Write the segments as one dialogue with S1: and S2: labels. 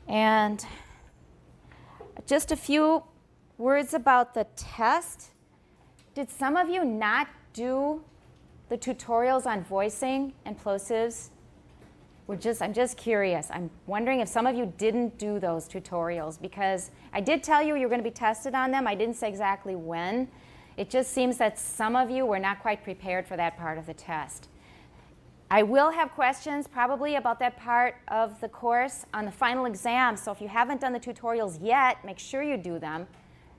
S1: And just a few words about the test. Did some of you not do the tutorials on voicing and plosives? I'm just curious. I'm wondering if some of you didn't do those tutorials, because I did tell you you're going to be tested on them. I didn't say exactly when. It just seems that some of you were not quite prepared for that part of the test. I will have questions probably about that part of the course on the final exam, so if you haven't done the tutorials yet, make sure you do them.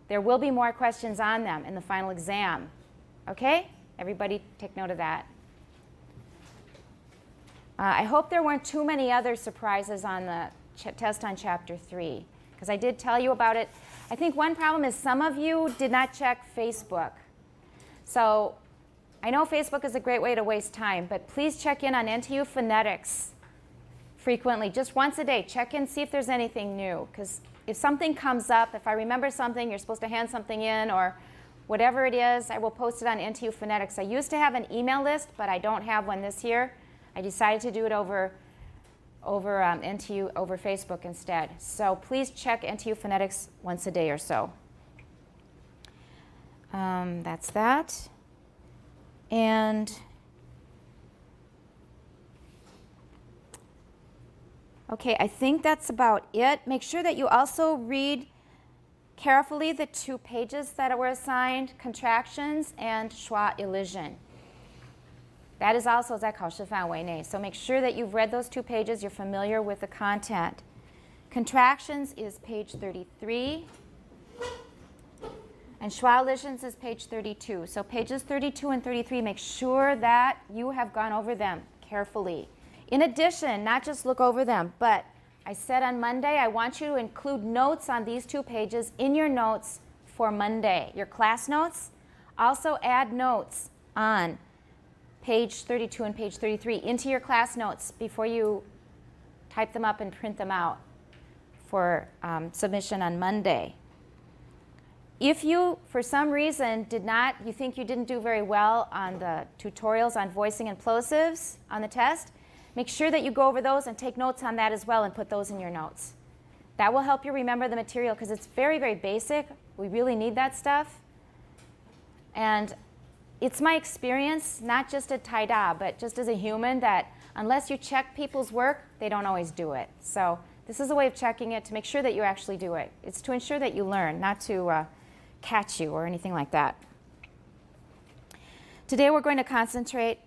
S1: There will be more questions on them in the final exam. Okay? Everybody take note of that. I hope there weren't too many other surprises on the test on Chapter 3, because I did tell you about it. I think one problem is some of you did not check Facebook. So I know Facebook is a great way to waste time, but please check in on NTU Phonetics frequently, just once a day. Check in, see if there's anything new, because if something comes up, if I remember something, you're supposed to hand something in, or whatever it is, I will post it on NTU Phonetics. I used to have an email list, but I don't have one this year. I decided to do it over Facebook instead. So please check NTU Phonetics once a day or so. That's that. And okay, I think that's about it. Make sure that you also read carefully the 2 pages that were assigned, contractions and schwa elision. That is also 在考试范围内. So make sure that you've read those 2 pages, you're familiar with the content. Contractions is page 33. And schwa elisions is page 32. So pages 32 and 33, make sure that you have gone over them carefully. In addition, not just look over them, but I said on Monday, I want you to include notes on these 2 pages in your notes for Monday. Your class notes. Also add notes on page 32 and page 33 into your class notes before you type them up and print them out for submission on Monday. If you, for some reason, you think you didn't do very well on the tutorials on voicing and plosives on the test, make sure that you go over those and take notes on that as well and put those in your notes. That will help you remember the material, because it's very, very basic. We really need that stuff. And it's my experience, not just at Taida, but just as a human, that unless you check people's work, they don't always do it. So this is a way of checking it to make sure that you actually do it. It's to ensure that you learn, not to catch you or anything like that. Today we're going to concentrate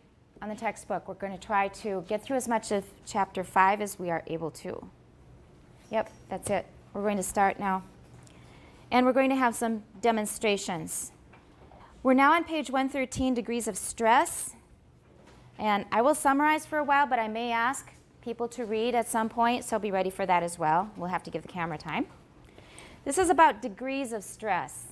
S1: on the textbook. We're going to try to get through as much of Chapter 5 as we are able to. Yep, that's it. We're going to start now. And we're going to have some demonstrations. We're now on page 113, degrees of stress. And I will summarize for a while, but I may ask people to read at some point, so be ready for that as well. We'll have to give the camera time. This is about degrees of stress.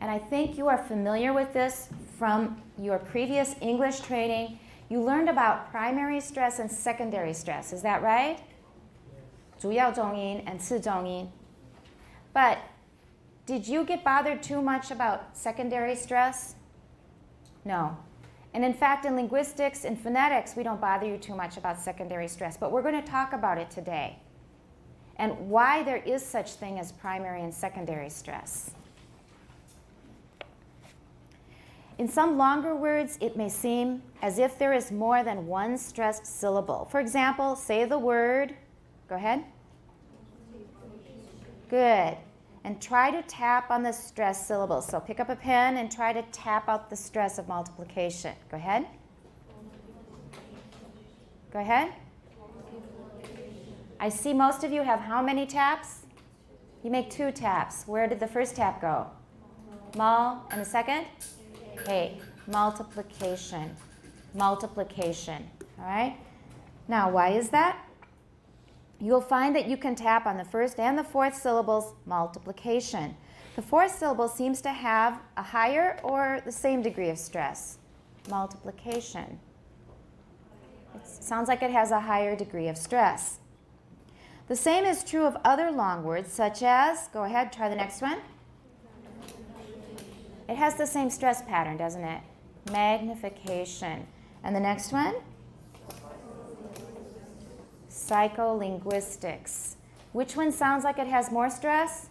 S1: And I think you are familiar with this from your previous English training. You learned about primary stress and secondary stress. Is that right? 主要重音 and 次重音. But did you get bothered too much about secondary stress? No. And in fact, in linguistics and phonetics, we don't bother you too much about secondary stress. But we're going to talk about it today and why there is such thing as primary and secondary stress. In some longer words, it may seem as if there is more than one stressed syllable. For example, say the word, go ahead. Good. And try to tap on the stressed syllables. So pick up a pen and try to tap out the stress of multiplication. Go ahead. Go ahead. I see most of you have how many taps? You make 2 taps. Where did the first tap go? Mul. And the second? Okay, multiplication. Multiplication. All right? Now, why is that? You'll find that you can tap on the first and the 4th syllables, multiplication. The 4th syllable seems to have a higher or the same degree of stress. Multiplication. It sounds like it has a higher degree of stress. The same is true of other long words, such as, go ahead, try the next one. It has the same stress pattern, doesn't it? Magnification. And the next one? Psycholinguistics. Which one sounds like it has more stress?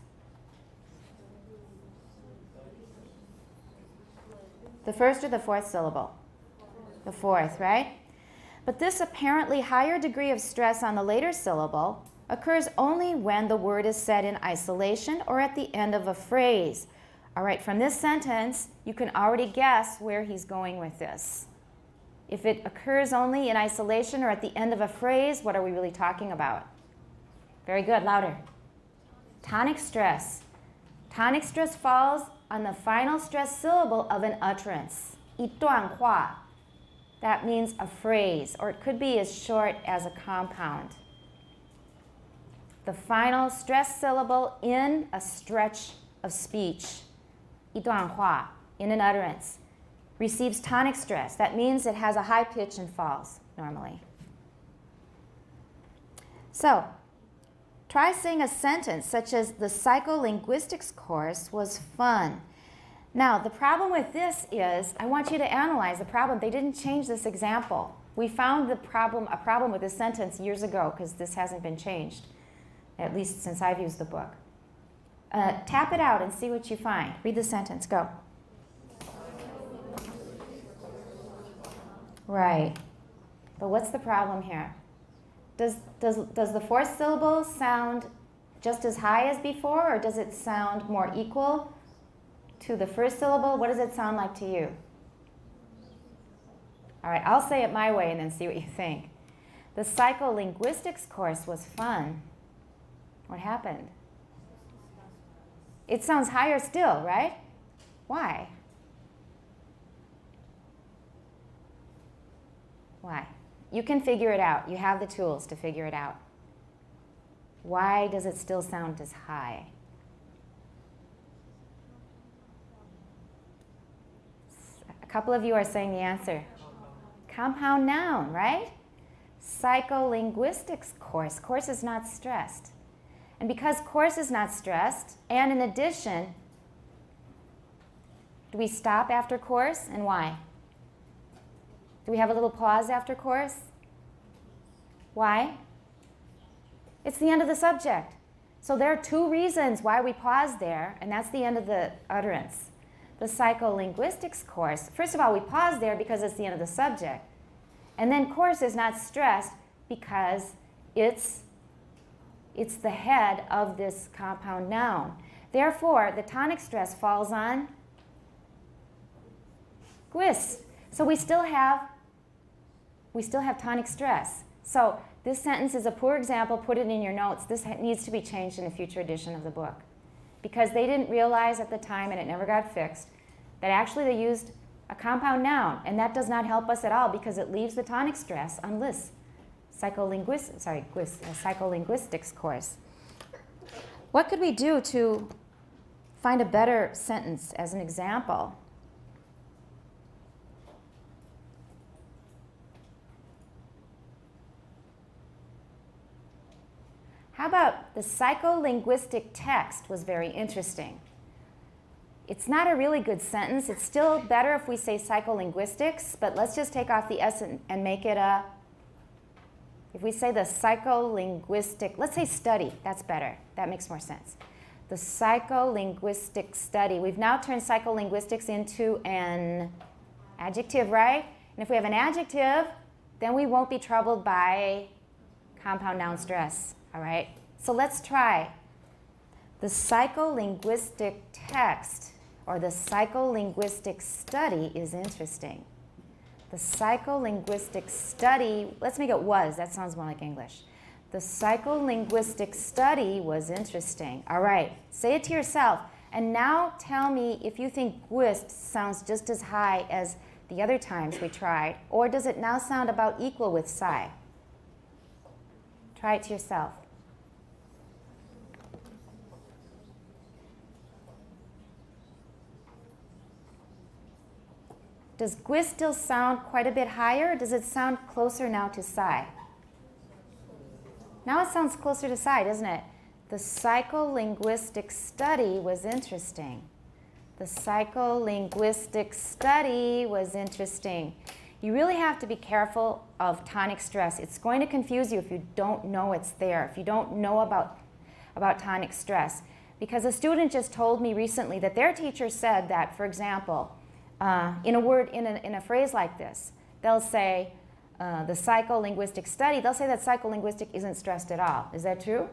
S1: The first or the fourth syllable? The fourth, right? But this apparently higher degree of stress on the later syllable occurs only when the word is said in isolation or at the end of a phrase. All right, from this sentence, you can already guess where he's going with this. If it occurs only in isolation or at the end of a phrase, what are we really talking about? Very good, louder. Tonic stress. Tonic stress falls on the final stress syllable of an utterance. 一段话. That means a phrase, or it could be as short as a compound. The final stress syllable in a stretch of speech, 一段话, in an utterance, receives tonic stress. That means it has a high pitch and falls normally. So, try saying a sentence such as, the psycholinguistics course was fun. Now, the problem with this is, I want you to analyze the problem. They didn't change this example. We found a problem with this sentence years ago because this hasn't been changed, at least since I've used the book. Tap it out and see what you find. Read the sentence. Go. Right. But what's the problem here? Does the fourth syllable sound just as high as before, or does it sound more equal to the first syllable? What does it sound like to you? All right, I'll say it my way and then see what you think. The psycholinguistics course was fun. What happened? It sounds higher still, right? Why? Why? You can figure it out. You have the tools to figure it out. Why does it still sound as high? A couple of you are saying the answer. Compound noun, right? Psycholinguistics course. Course is not stressed. And because course is not stressed, and in addition, do we stop after course, and why? Do we have a little pause after course? Why? It's the end of the subject. So there are two reasons why we pause there, and that's the end of the utterance. The psycholinguistics course, first of all, we pause there because it's the end of the subject. And then course is not stressed because it's the head of this compound noun. Therefore, the tonic stress falls on gwist. So we still have tonic stress. So this sentence is a poor example. Put it in your notes. This needs to be changed in a future edition of the book, because they didn't realize at the time, and it never got fixed, that actually they used a compound noun, and that does not help us at all because it leaves the tonic stress on this psycholinguistics course. What could we do to find a better sentence as an example? How about the psycholinguistic text was very interesting. It's not a really good sentence. It's still better if we say psycholinguistics, but let's just take off the S and make it a, if we say the psycholinguistic, let's say study, that's better. That makes more sense. The psycholinguistic study. We've now turned psycholinguistics into an adjective, right? And if we have an adjective, then we won't be troubled by compound noun stress, all right? So let's try. The psycholinguistic text, or the psycholinguistic study, is interesting. The psycholinguistic study, let's make it was. That sounds more like English. The psycholinguistic study was interesting. All right, say it to yourself. And now tell me if you think gwist sounds just as high as the other times we tried, or does it now sound about equal with psi? Try it to yourself. Does gwist still sound quite a bit higher, or does it sound closer now to psi? Now it sounds closer to psi, doesn't it? The psycholinguistic study was interesting. The psycholinguistic study was interesting. You really have to be careful of tonic stress. It's going to confuse you if you don't know it's there, if you don't know about about tonic stress. Because a student just told me recently that their teacher said that, for example, in a word, in a phrase like this, they'll say, the psycholinguistic study, they'll say that psycholinguistic isn't stressed at all. Is that true?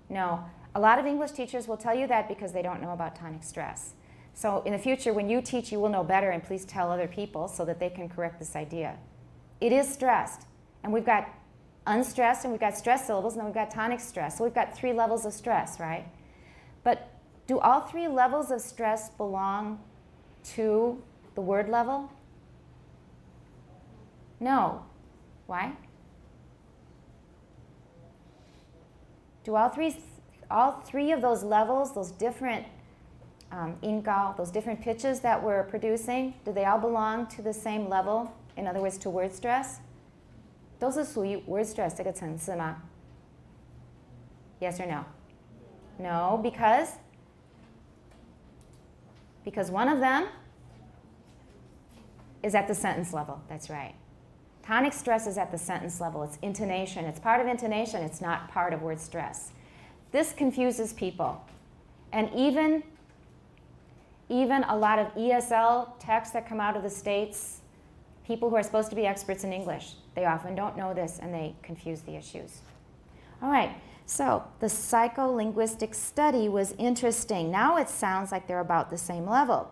S1: No. A lot of English teachers will tell you that because they don't know about tonic stress. So in the future, when you teach, you will know better, and please tell other people so that they can correct this idea. It is stressed. And we've got unstressed, and we've got stress syllables, and then we've got tonic stress. So we've got 3 levels of stress, right? But do all 3 levels of stress belong to the word level? No. Why? Do all three of those levels, those different ingao, those different pitches that we're producing, do they all belong to the same level? In other words, to word stress? 都是属于 word stress 这个层次吗？ Yes or no? No, because one of them is at the sentence level. That's right. Tonic stress is at the sentence level. It's intonation. It's part of intonation. It's not part of word stress. This confuses people. And even a lot of ESL texts that come out of the States, people who are supposed to be experts in English, they often don't know this, and they confuse the issues. All right, so the psycholinguistic study was interesting. Now it sounds like they're about the same level.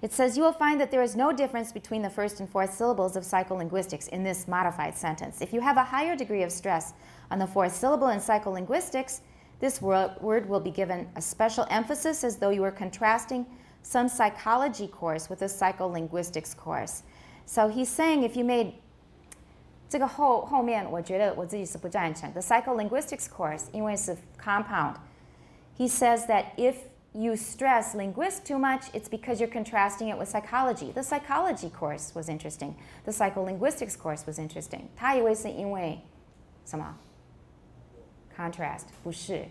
S1: It says, you will find that there is no difference between the first and fourth syllables of psycholinguistics in this modified sentence. If you have a higher degree of stress on the fourth syllable in psycholinguistics, this word will be given a special emphasis as though you were contrasting some psychology course with a psycholinguistics course. So he's saying if you made 这个后面我觉得我自己是不赞成 the psycholinguistics course 因为是 compound. He says that if you stress linguist too much, it's because you're contrasting it with psychology. The psychology course was interesting. The psycholinguistics course was interesting. 他以为是因为什么 contrast 不是，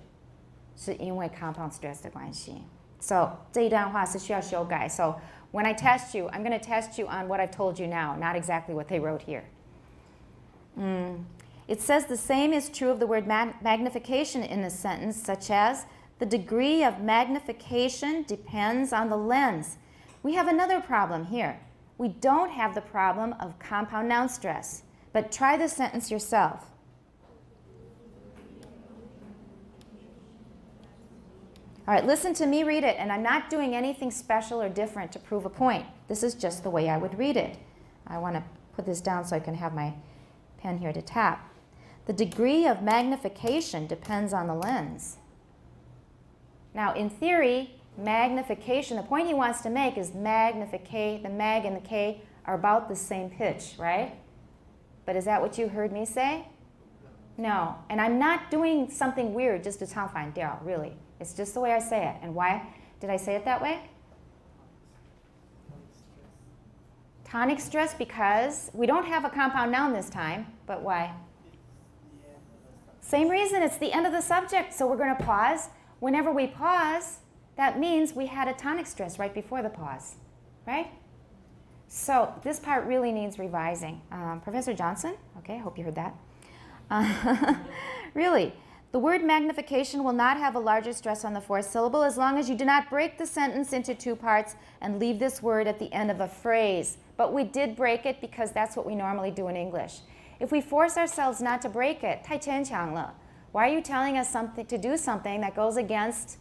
S1: 是因为 compound stress 的关系。So 这一段话是需要修改。So when I test you, I'm going to test you on what I've told you now, not exactly what they wrote here. It says the same is true of the word magnification in a sentence, such as the degree of magnification depends on the lens. We have another problem here. We don't have the problem of compound noun stress, but try the sentence yourself. All right, listen to me read it, and I'm not doing anything special or different to prove a point. This is just the way I would read it. I want to put this down so I can have my pen here to tap. The degree of magnification depends on the lens. Now, in theory, magnification, the point he wants to make is the mag and the K are about the same pitch, right? But is that what you heard me say? No. And I'm not doing something weird just to sound fine, really. It's just the way I say it. And why did I say it that way? Tonic stress because we don't have a compound noun this time, but why? Same reason, it's the end of the subject, so we're going to pause. Whenever we pause, that means we had a tonic stress right before the pause, right? So this part really needs revising. Professor Johnson? Okay, I hope you heard that. Really, the word magnification will not have a larger stress on the fourth syllable as long as you do not break the sentence into 2 parts and leave this word at the end of a phrase. But we did break it because that's what we normally do in English. If we force ourselves not to break it, 太牵强了. Why are you telling us to do something that goes against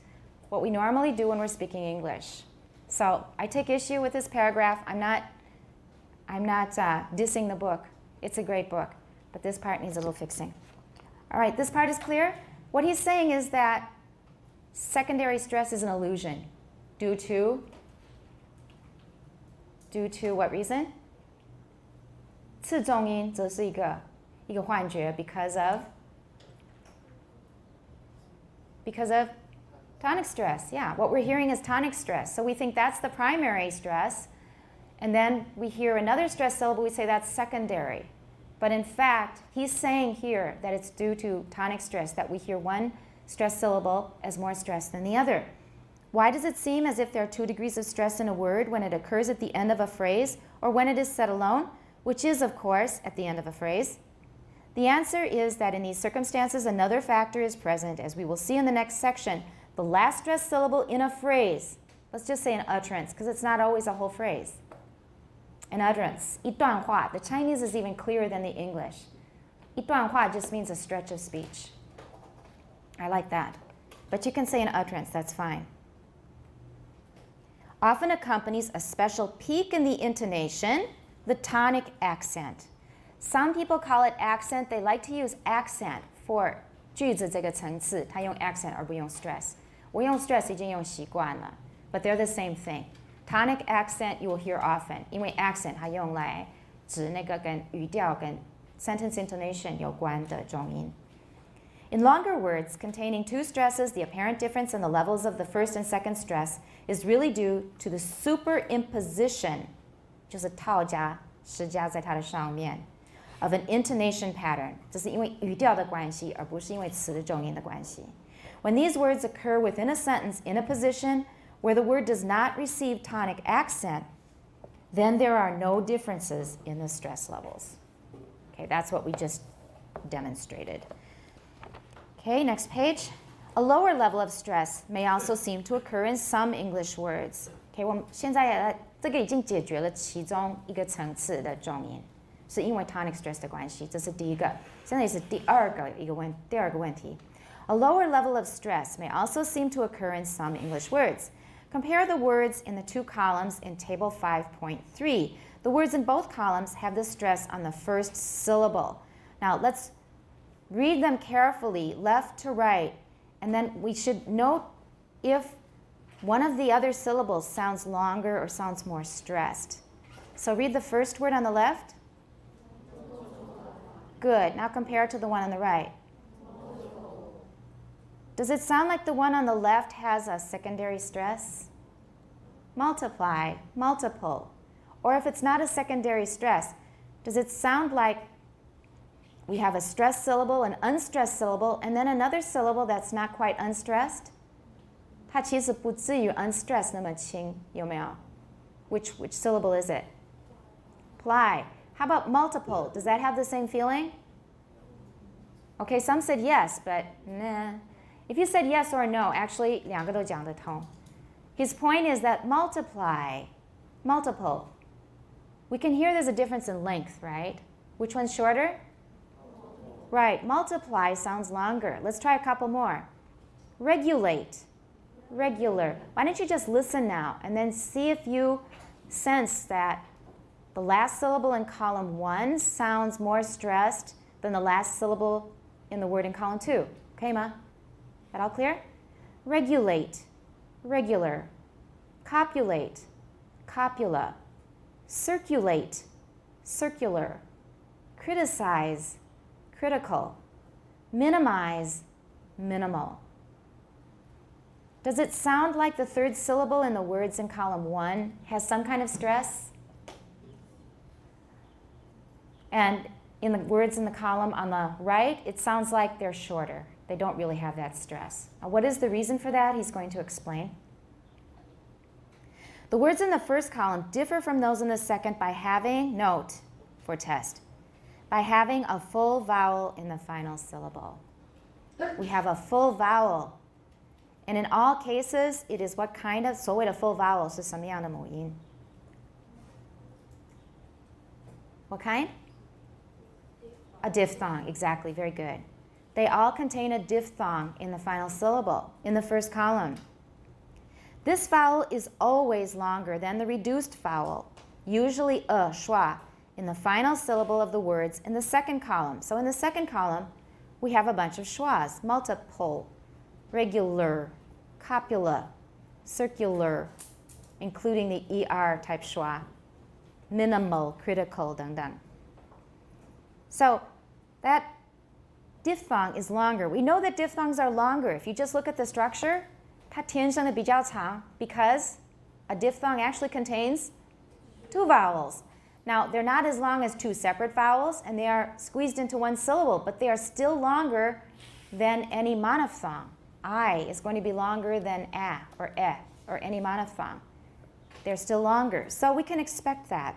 S1: what we normally do when we're speaking English? So I take issue with this paragraph. I'm not dissing the book. It's a great book, but this part needs a little fixing. All right, this part is clear. What he's saying is that secondary stress is an illusion due to what reason? 次重音则是一个幻觉 because of tonic stress. Yeah, what we're hearing is tonic stress. So we think that's the primary stress. And then we hear another stress syllable, we say that's secondary. But in fact, he's saying here that it's due to tonic stress, that we hear one stress syllable as more stress than the other. Why does it seem as if there are 2 degrees of stress in a word when it occurs at the end of a phrase or when it is said alone, which is, of course, at the end of a phrase? The answer is that in these circumstances, another factor is present, as we will see in the next section. The last stressed syllable in a phrase, let's just say an utterance, because it's not always a whole phrase. An utterance, 一段话. The Chinese is even clearer than the English. 一段话 just means a stretch of speech. I like that. But you can say an utterance, that's fine. Often accompanies a special peak in the intonation, the tonic accent. Some people call it accent. They like to use accent for 句子这个层次，它用 accent 而不用 stress. 我用 stress 已经用习惯了 but they're the same thing. Tonic accent you will hear often, 因为 accent 它用来指那个跟语调跟 sentence intonation 有关的重音。In longer words containing two stresses, the apparent difference in the levels of the first and second stress is really due to the superimposition, 就是套加施加在它的上面 of an intonation pattern. 这是因为语调的关系，而不是因为词的重音的关系。When these words occur within a sentence in a position where the word does not receive tonic accent, then there are no differences in the stress levels. Okay, that's what we just demonstrated. Okay, next page. A lower level of stress may also seem to occur in some English words. Okay, 我们现在这个已经解决了其中一个层次的重音，是因为 tonic stress 的关系，这是第一个。现在也是第二个问题。A lower level of stress may also seem to occur in some English words. Compare the words in the two columns in Table 5.3. The words in both columns have the stress on the first syllable. Now let's read them carefully, left to right, and then we should note if one of the other syllables sounds longer or sounds more stressed. So read the first word on the left. Good. Now compare it to the one on the right. Does it sound like the one on the left has a secondary stress? Multiply, multiple. Or if it's not a secondary stress, does it sound like we have a stressed syllable, an unstressed syllable, and then another syllable that's not quite unstressed? 它其实不至于 unstressed 那么轻，有没有？ Which syllable is it? Ply. How about multiple? Does that have the same feeling? Okay, some said yes, but nah. If you said yes or no, actually 两个都讲得通。His point is that multiply, multiple. We can hear there's a difference in length, right? Which one's shorter? Right, multiply sounds longer. Let's try a couple more. Regulate, regular. Why don't you just listen now and then see if you sense that the last syllable in column 1 sounds more stressed than the last syllable in the word in column 2. Okay, Ma? That all clear? Regulate, regular. Copulate, copula. Circulate, circular. Criticize, critical. Minimize, minimal. Does it sound like the third syllable in the words in column 1 has some kind of stress? And in the words in the column on the right, it sounds like they're shorter. They don't really have that stress. Now, what is the reason for that? He's going to explain. The words in the first column differ from those in the second by having, note for test, by having a full vowel in the final syllable. We have a full vowel. And in all cases, it is what kind of, 所谓的 full vowel 是什么样的母音? What kind? A diphthong, exactly, very good. They all contain a diphthong in the final syllable, in the first column. This vowel is always longer than the reduced vowel, usually schwa, in the final syllable of the words in the second column. So in the second column, we have a bunch of schwas, multiple, regular, copula, circular, including the ER type schwa, minimal, critical, 等等. So that diphthong is longer. We know that diphthongs are longer. If you just look at the structure, 它天生的比较长 because a diphthong actually contains two vowels. Now, they're not as long as two separate vowels, and they are squeezed into one syllable, but they are still longer than any monophthong. I is going to be longer than a or any monophthong. They're still longer, so we can expect that.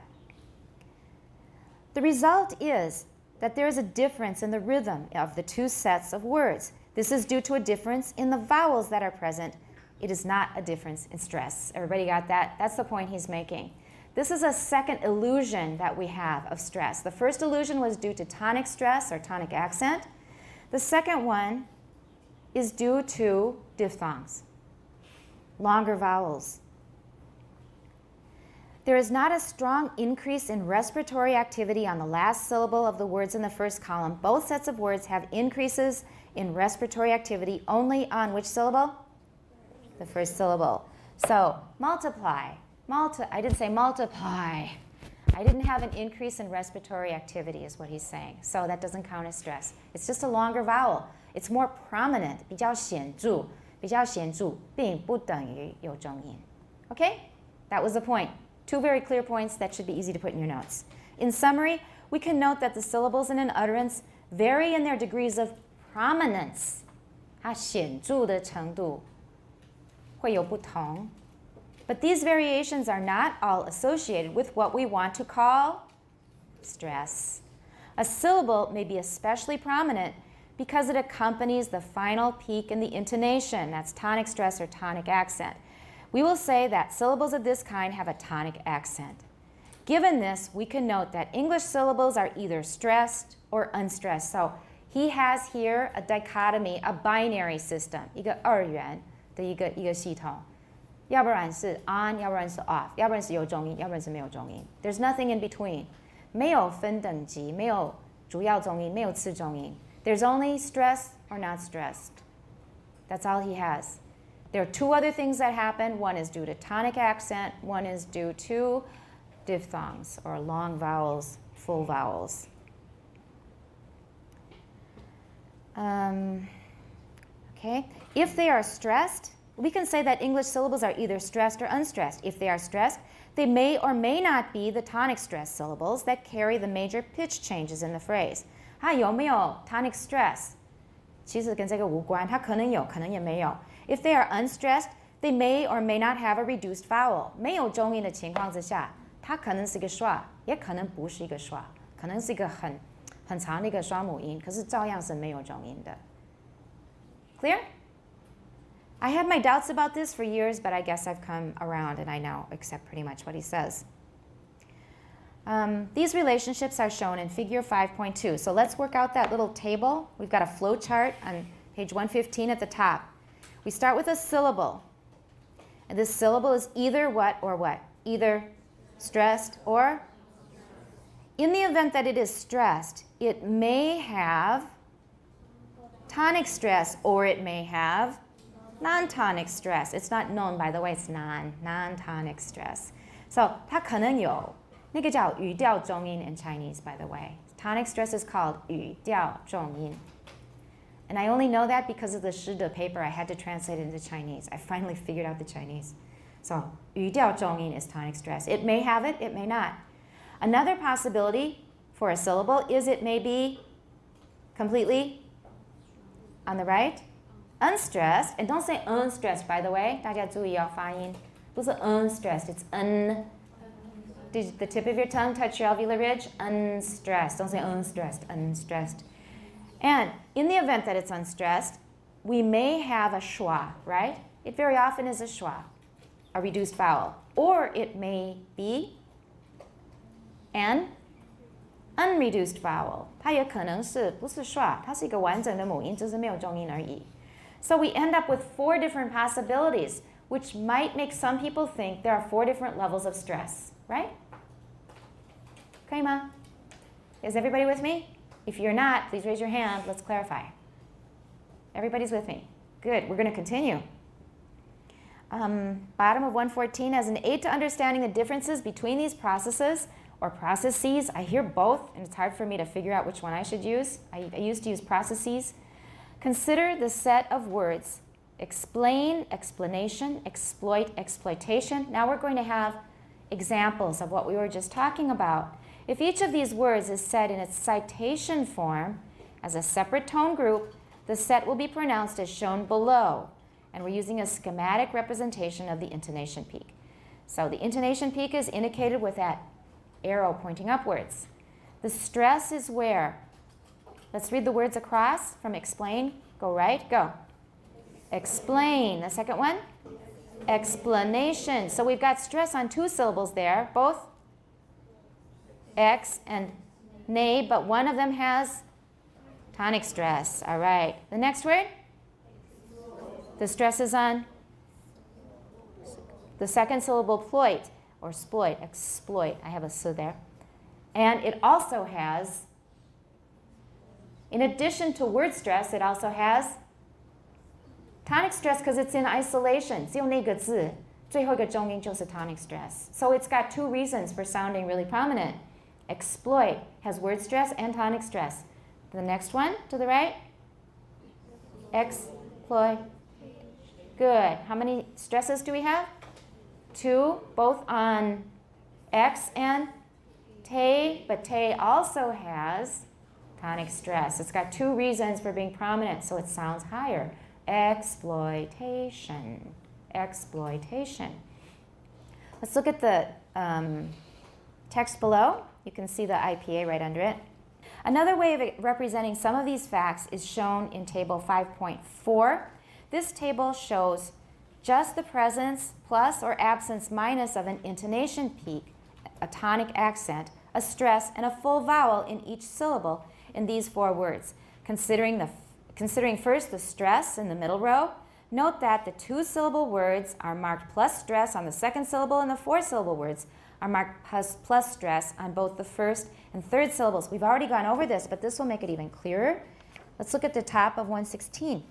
S1: The result is that there is a difference in the rhythm of the two sets of words. This is due to a difference in the vowels that are present. It is not a difference in stress. Everybody got that? That's the point he's making. This is a second illusion that we have of stress. The first illusion was due to tonic stress or tonic accent. The second one is due to diphthongs, longer vowels. There is not a strong increase in respiratory activity on the last syllable of the words in the first column. Both sets of words have increases in respiratory activity only on which syllable? The first syllable. So multiply. I didn't say multiply. I didn't have an increase in respiratory activity is what he's saying. So that doesn't count as stress. It's just a longer vowel. It's more prominent, 比较显著并不等于有重音. Okay? That was the point. Two very clear points that should be easy to put in your notes. In summary, we can note that the syllables in an utterance vary in their degrees of prominence. 它显著的程度会有不同. But these variations are not all associated with what we want to call stress. A syllable may be especially prominent because it accompanies the final peak in the intonation. That's tonic stress or tonic accent. We will say that syllables of this kind have a tonic accent. Given this, we can note that English syllables are either stressed or unstressed. So he has here a dichotomy, a binary system, 一个二元的一个系统。要不然是 on， 要不然是 off， 要不然是有重音，要不然是没有重音。There's nothing in between. 没有分等级，没有主要重音，没有次重音。There's only stressed or not stressed. That's all he has. There are two other things that happen. One is due to tonic accent. One is due to diphthongs or long vowels, full vowels. Okay. If they are stressed, we can say that English syllables are either stressed or unstressed. If they are stressed, they may or may not be the tonic stress syllables that carry the major pitch changes in the phrase. 它有没有 tonic stress? 其实跟这个无关，它可能有，可能也没有。If they are unstressed, they may or may not have a reduced vowel. 没有重音的情况之下，它可能是一个schwa，也可能不是一个schwa，可能是一个很长的一个双母音，可是照样是没有重音的。Clear? I had my doubts about this for years, but I guess I've come around and I now accept pretty much what he says. These relationships are shown in figure 5.2. So let's work out that little table. We've got a flow chart on page 115 at the top. We start with a syllable. And this syllable is either what or what? Either stressed or? In the event that it is stressed, it may have tonic stress or it may have non-tonic stress. It's not known, by the way, it's non-tonic stress. So 它可能有那个叫语调重音 in Chinese, by the way. Tonic stress is called 语调重音. And I only know that because of the 师德 paper. I had to translate it into Chinese. I finally figured out the Chinese. So 语调重音 is tonic stress. It may have it, it may not. Another possibility for a syllable is it may be completely on the right, unstressed, and don't say unstressed, by the way. 大家注意要发音，不是 unstressed, it's un. Did the tip of your tongue touch your alveolar ridge? Unstressed. Don't say unstressed, unstressed. And in the event that it's unstressed, we may have a schwa, right? It very often is a schwa, a reduced vowel. Or it may be an unreduced vowel. 它也可能是不是 schwa, 它是一个完整的母音，只是没有重音而已。So we end up with 4 different possibilities, which might make some people think there are 4 different levels of stress, right? 可以吗? Is everybody with me? If you're not, please raise your hand. Let's clarify. Everybody's with me. Good. We're going to continue. Bottom of 114, as an aid to understanding the differences between these processes or processes. I hear both, and it's hard for me to figure out which one I should use. I used to use processes. Consider the set of words explain, explanation, exploit, exploitation. Now we're going to have examples of what we were just talking about. If each of these words is said in its citation form as a separate tone group, the set will be pronounced as shown below. And we're using a schematic representation of the intonation peak. So the intonation peak is indicated with that arrow pointing upwards. The stress is where Let's read the words across from explain. Go right, go. Explain. The second one? Explanation. So we've got stress on two syllables there, both X and nay, but one of them has tonic stress. All right. The next word? The stress is on the second syllable, ploit, or exploit. Exploit. I have a S there. And it also has, in addition to word stress, it also has tonic stress because it's in isolation. 只有那个字，最后一个重音就是 tonic stress. So it's got two reasons for sounding really prominent. Exploit has word stress and tonic stress. The next one to the right? Exploit. Good. How many stresses do we have? Two, both on X and te, but te also has tonic stress. It's got two reasons for being prominent, so it sounds higher. Exploitation. Exploitation. Let's look at the text below. You can see the IPA right under it. Another way of representing some of these facts is shown in table 5.4. This table shows just the presence plus or absence minus of an intonation peak, a tonic accent, a stress, and a full vowel in each syllable in these four words. Considering first the stress in the middle row, note that the two-syllable words are marked plus stress on the second syllable, and the four-syllable words are marked plus stress on both the first and third syllables. We've already gone over this, but this will make it even clearer. Let's look at the top of 116.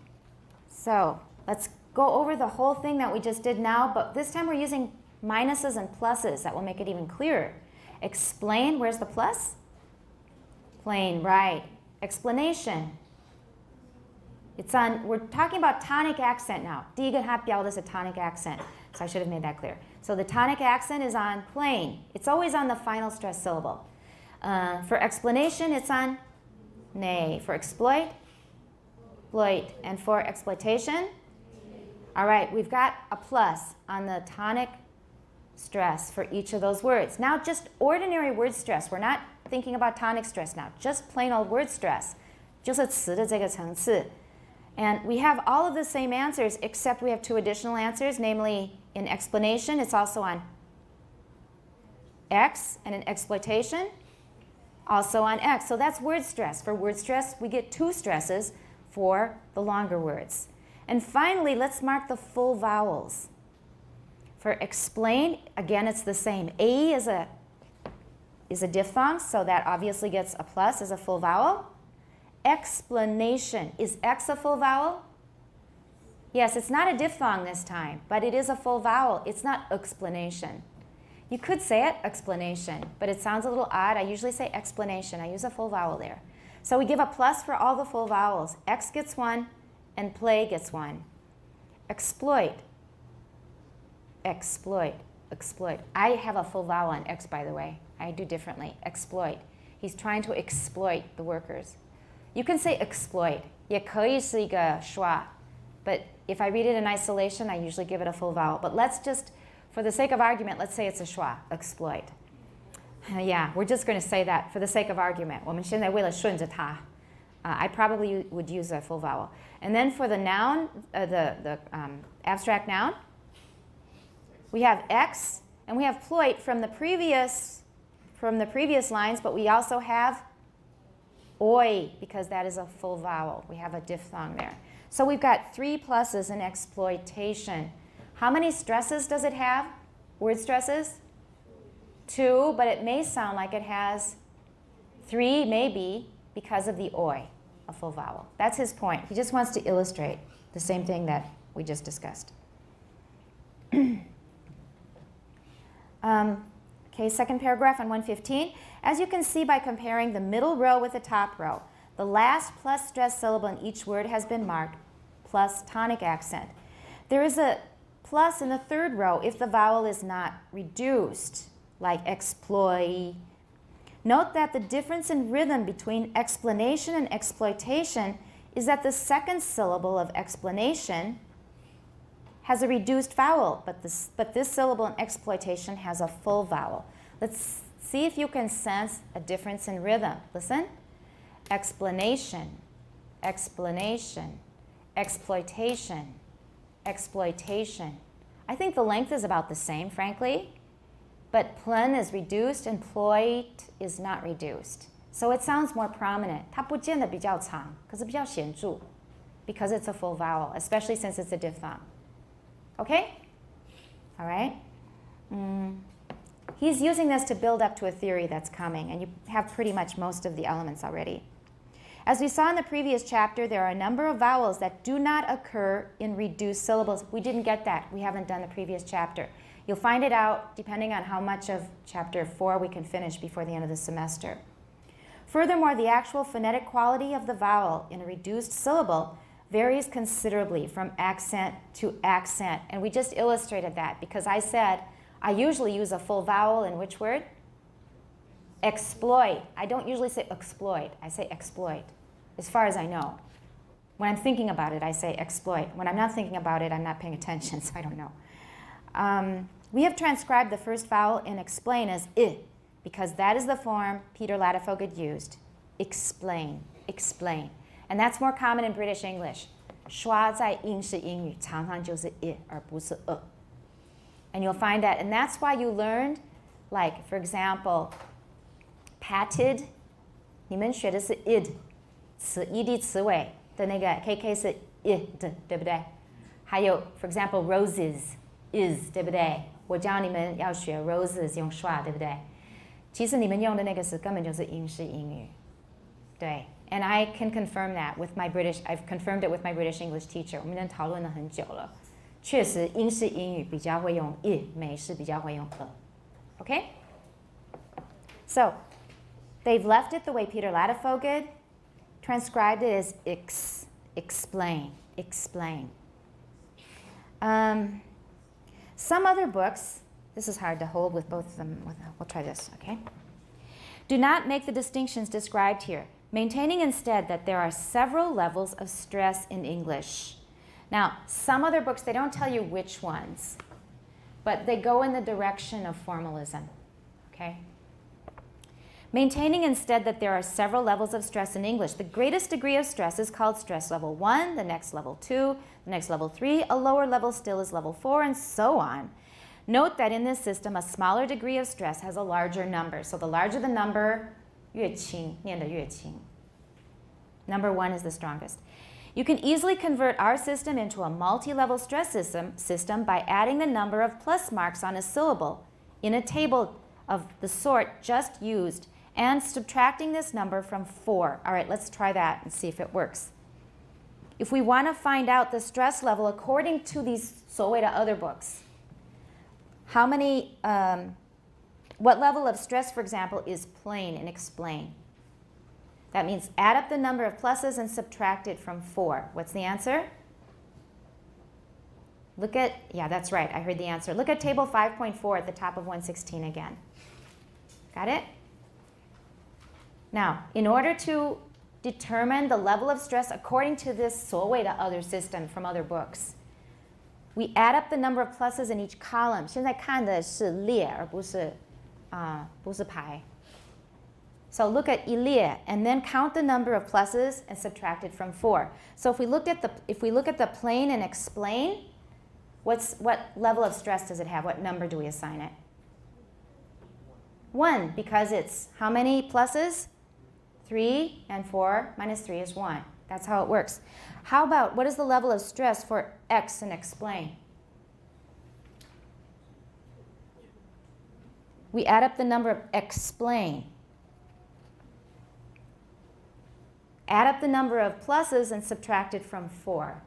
S1: So let's go over the whole thing that we just did now, but this time we're using minuses and pluses. That will make it even clearer. Explain, where's the plus? Plain, right. Explanation. It's on, we're talking about tonic accent now. 第一个它标的是 tonic accent, so I should have made that clear. So the tonic accent is on plain. It's always on the final stress syllable. For explanation, it's on nay. For exploit, exploit. And for exploitation, all right, we've got a plus on the tonic stress for each of those words. Now just ordinary word stress. We're not thinking about tonic stress now. Just plain old word stress. 就是词的这个层次. And we have all of the same answers, except we have two additional answers, namely in explanation, it's also on X, and in exploitation, also on X. So that's word stress. For word stress, we get two stresses for the longer words. And finally, let's mark the full vowels. For explain, again, it's the same. A is a diphthong, so that obviously gets a plus as a full vowel. Explanation. Is X a full vowel? Yes, it's not a diphthong this time, but it is a full vowel. It's not explanation. You could say it, explanation, but it sounds a little odd. I usually say explanation. I use a full vowel there. So we give a plus for all the full vowels. X gets one, and play gets one. Exploit. Exploit. Exploit. I have a full vowel on X, by the way. I do differently. Exploit. He's trying to exploit the workers. You can say exploit. 也可以是一个schwa. But if I read it in isolation, I usually give it a full vowel. But let's just, for the sake of argument, let's say it's a schwa, exploit. Yeah, we're just going to say that for the sake of argument. 我们现在为了顺着它, I probably would use a full vowel. And then for the noun, the abstract noun, we have X, and we have ploit from the previous lines, but we also have oi, because that is a full vowel. We have a diphthong there. So we've got three pluses in exploitation. How many stresses does it have? Word stresses? Two, but it may sound like it has three, maybe, because of the oi, a full vowel. That's his point. He just wants to illustrate the same thing that we just discussed. Okay, second paragraph on 115. As you can see by comparing the middle row with the top row, the last plus stress syllable in each word has been marked plus tonic accent. There is a plus in the third row if the vowel is not reduced, like exploit. Note that the difference in rhythm between explanation and exploitation is that the second syllable of explanation has a reduced vowel, but this syllable in exploitation has a full vowel. Let's see if you can sense a difference in rhythm. Listen. explanation, explanation, exploitation, exploitation. I think the length is about the same, frankly, but plen is reduced and ploit is not reduced. So it sounds more prominent. 它不见得比较长，可是比较显著 because it's a full vowel, especially since it's a diphthong. Okay? All right? He's using this to build up to a theory that's coming, and you have pretty much most of the elements already. As we saw in the previous chapter, there are a number of vowels that do not occur in reduced syllables. We didn't get that. We haven't done the previous chapter. You'll find it out depending on how much of chapter 4 we can finish before the end of the semester. Furthermore, the actual phonetic quality of the vowel in a reduced syllable varies considerably from accent to accent. And we just illustrated that because I said I usually use a full vowel in which word? Exploit. I don't usually say exploit. I say exploit, as far as I know. When I'm thinking about it, I say exploit. When I'm not thinking about it, I'm not paying attention, so I don't know. We have transcribed the first vowel in explain as I, because that is the form Peter Ladefoged used. Explain, explain. And that's more common in British English. 刷在英式英语常常就是 I 而不是 And you'll find that, and that's why you learned, like, for example, patted, 你们学的是 id, 词 ed 词尾的那个 kk 是 id, 对不对？还有 for example, roses, is, 对不对？我教你们要学 roses 用刷，对不对？其实你们用的那个是根本就是英式英语，对。And I can confirm that with my I've confirmed it with my British English teacher. 我们已经讨论了很久了。确实，英式英语比较会用 I， 美式比较会用 Okay? So, they've left it the way Peter Ladefoged transcribed it as explain, explain. Some other books, this is hard to hold with both of them. We'll try this, okay? Do not make the distinctions described here, maintaining instead that there are several levels of stress in English. Now, some other books, they don't tell you which ones, but they go in the direction of formalism, okay? Maintaining instead that there are several levels of stress in English. The greatest degree of stress is called stress level 1, the next level 2, the next level 3, a lower level still is level 4, and so on. Note that in this system, a smaller degree of stress has a larger number. So the larger the number, 越轻, 念得越轻. Number 1 is the strongest. You can easily convert our system into a multi-level stress system by adding the number of plus marks on a syllable in a table of the sort just used and subtracting this number from 4. All right, let's try that and see if it works. If we want to find out the stress level according to these 所谓的 other books, how many, what level of stress, for example, is plain and explain? That means add up the number of pluses and subtract it from 4. What's the answer? Look at, yeah, that's right. I heard the answer. Look at table 5.4 at the top of 116 again. Got it? Now, in order to determine the level of stress according to this 所谓的 other system from other books, we add up the number of pluses in each column. 现在看的是列而不是排. So look at 一列 and then count the number of pluses and subtract it from 4. So if we look at the plain and explain, what level of stress does it have? What number do we assign it? 1, because it's how many pluses? 3, and 4 minus 3 is 1. That's how it works. How about, what is the level of stress for X and explain? We add up the number of explain. Add up the number of pluses and subtract it from 4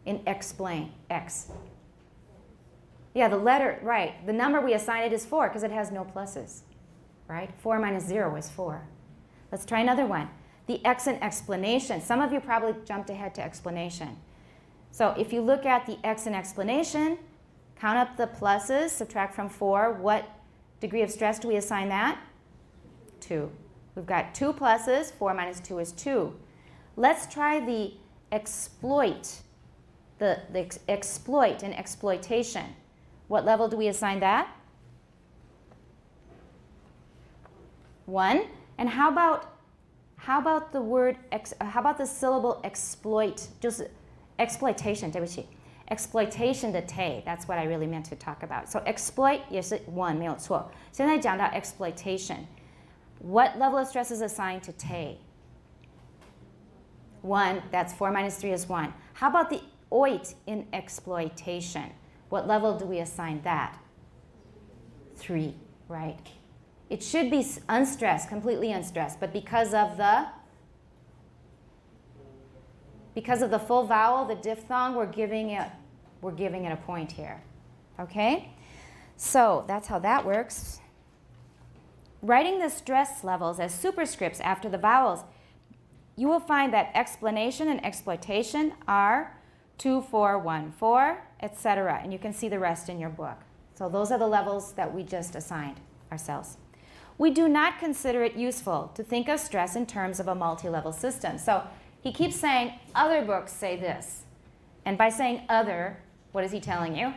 S1: in explain, X. Yeah, the letter, right. The number we assign it is 4 because it has no pluses, right? 4 minus 0 is 4. Let's try another one. The X in explanation. Some of you probably jumped ahead to explanation. So if you look at the X in explanation, count up the pluses, subtract from 4. What degree of stress do we assign that? 2. We've got 2 pluses. 4 minus 2 is 2. Let's try the exploit. The exploit and exploitation. What level do we assign that? 1. And how about How about the word, how about the syllable exploit? 就是 exploitation, 对不起。Exploitation 的 te, that's what I really meant to talk about. So exploit 也是 one, 没有错。现在讲到 exploitation. What level of stress is assigned to te? 1, that's 4 minus 3 is 1. How about the oit in exploitation? What level do we assign that? 3, right? It should be unstressed, completely unstressed, but because of the full vowel, the diphthong, we're giving it a point here. Okay? So that's how that works. Writing the stress levels as superscripts after the vowels, you will find that explanation and exploitation are 2, 4, 1, 4, etc. And you can see the rest in your book. So those are the levels that we just assigned ourselves. We do not consider it useful to think of stress in terms of a multi-level system. So he keeps saying, other books say this. And by saying other, what is he telling you?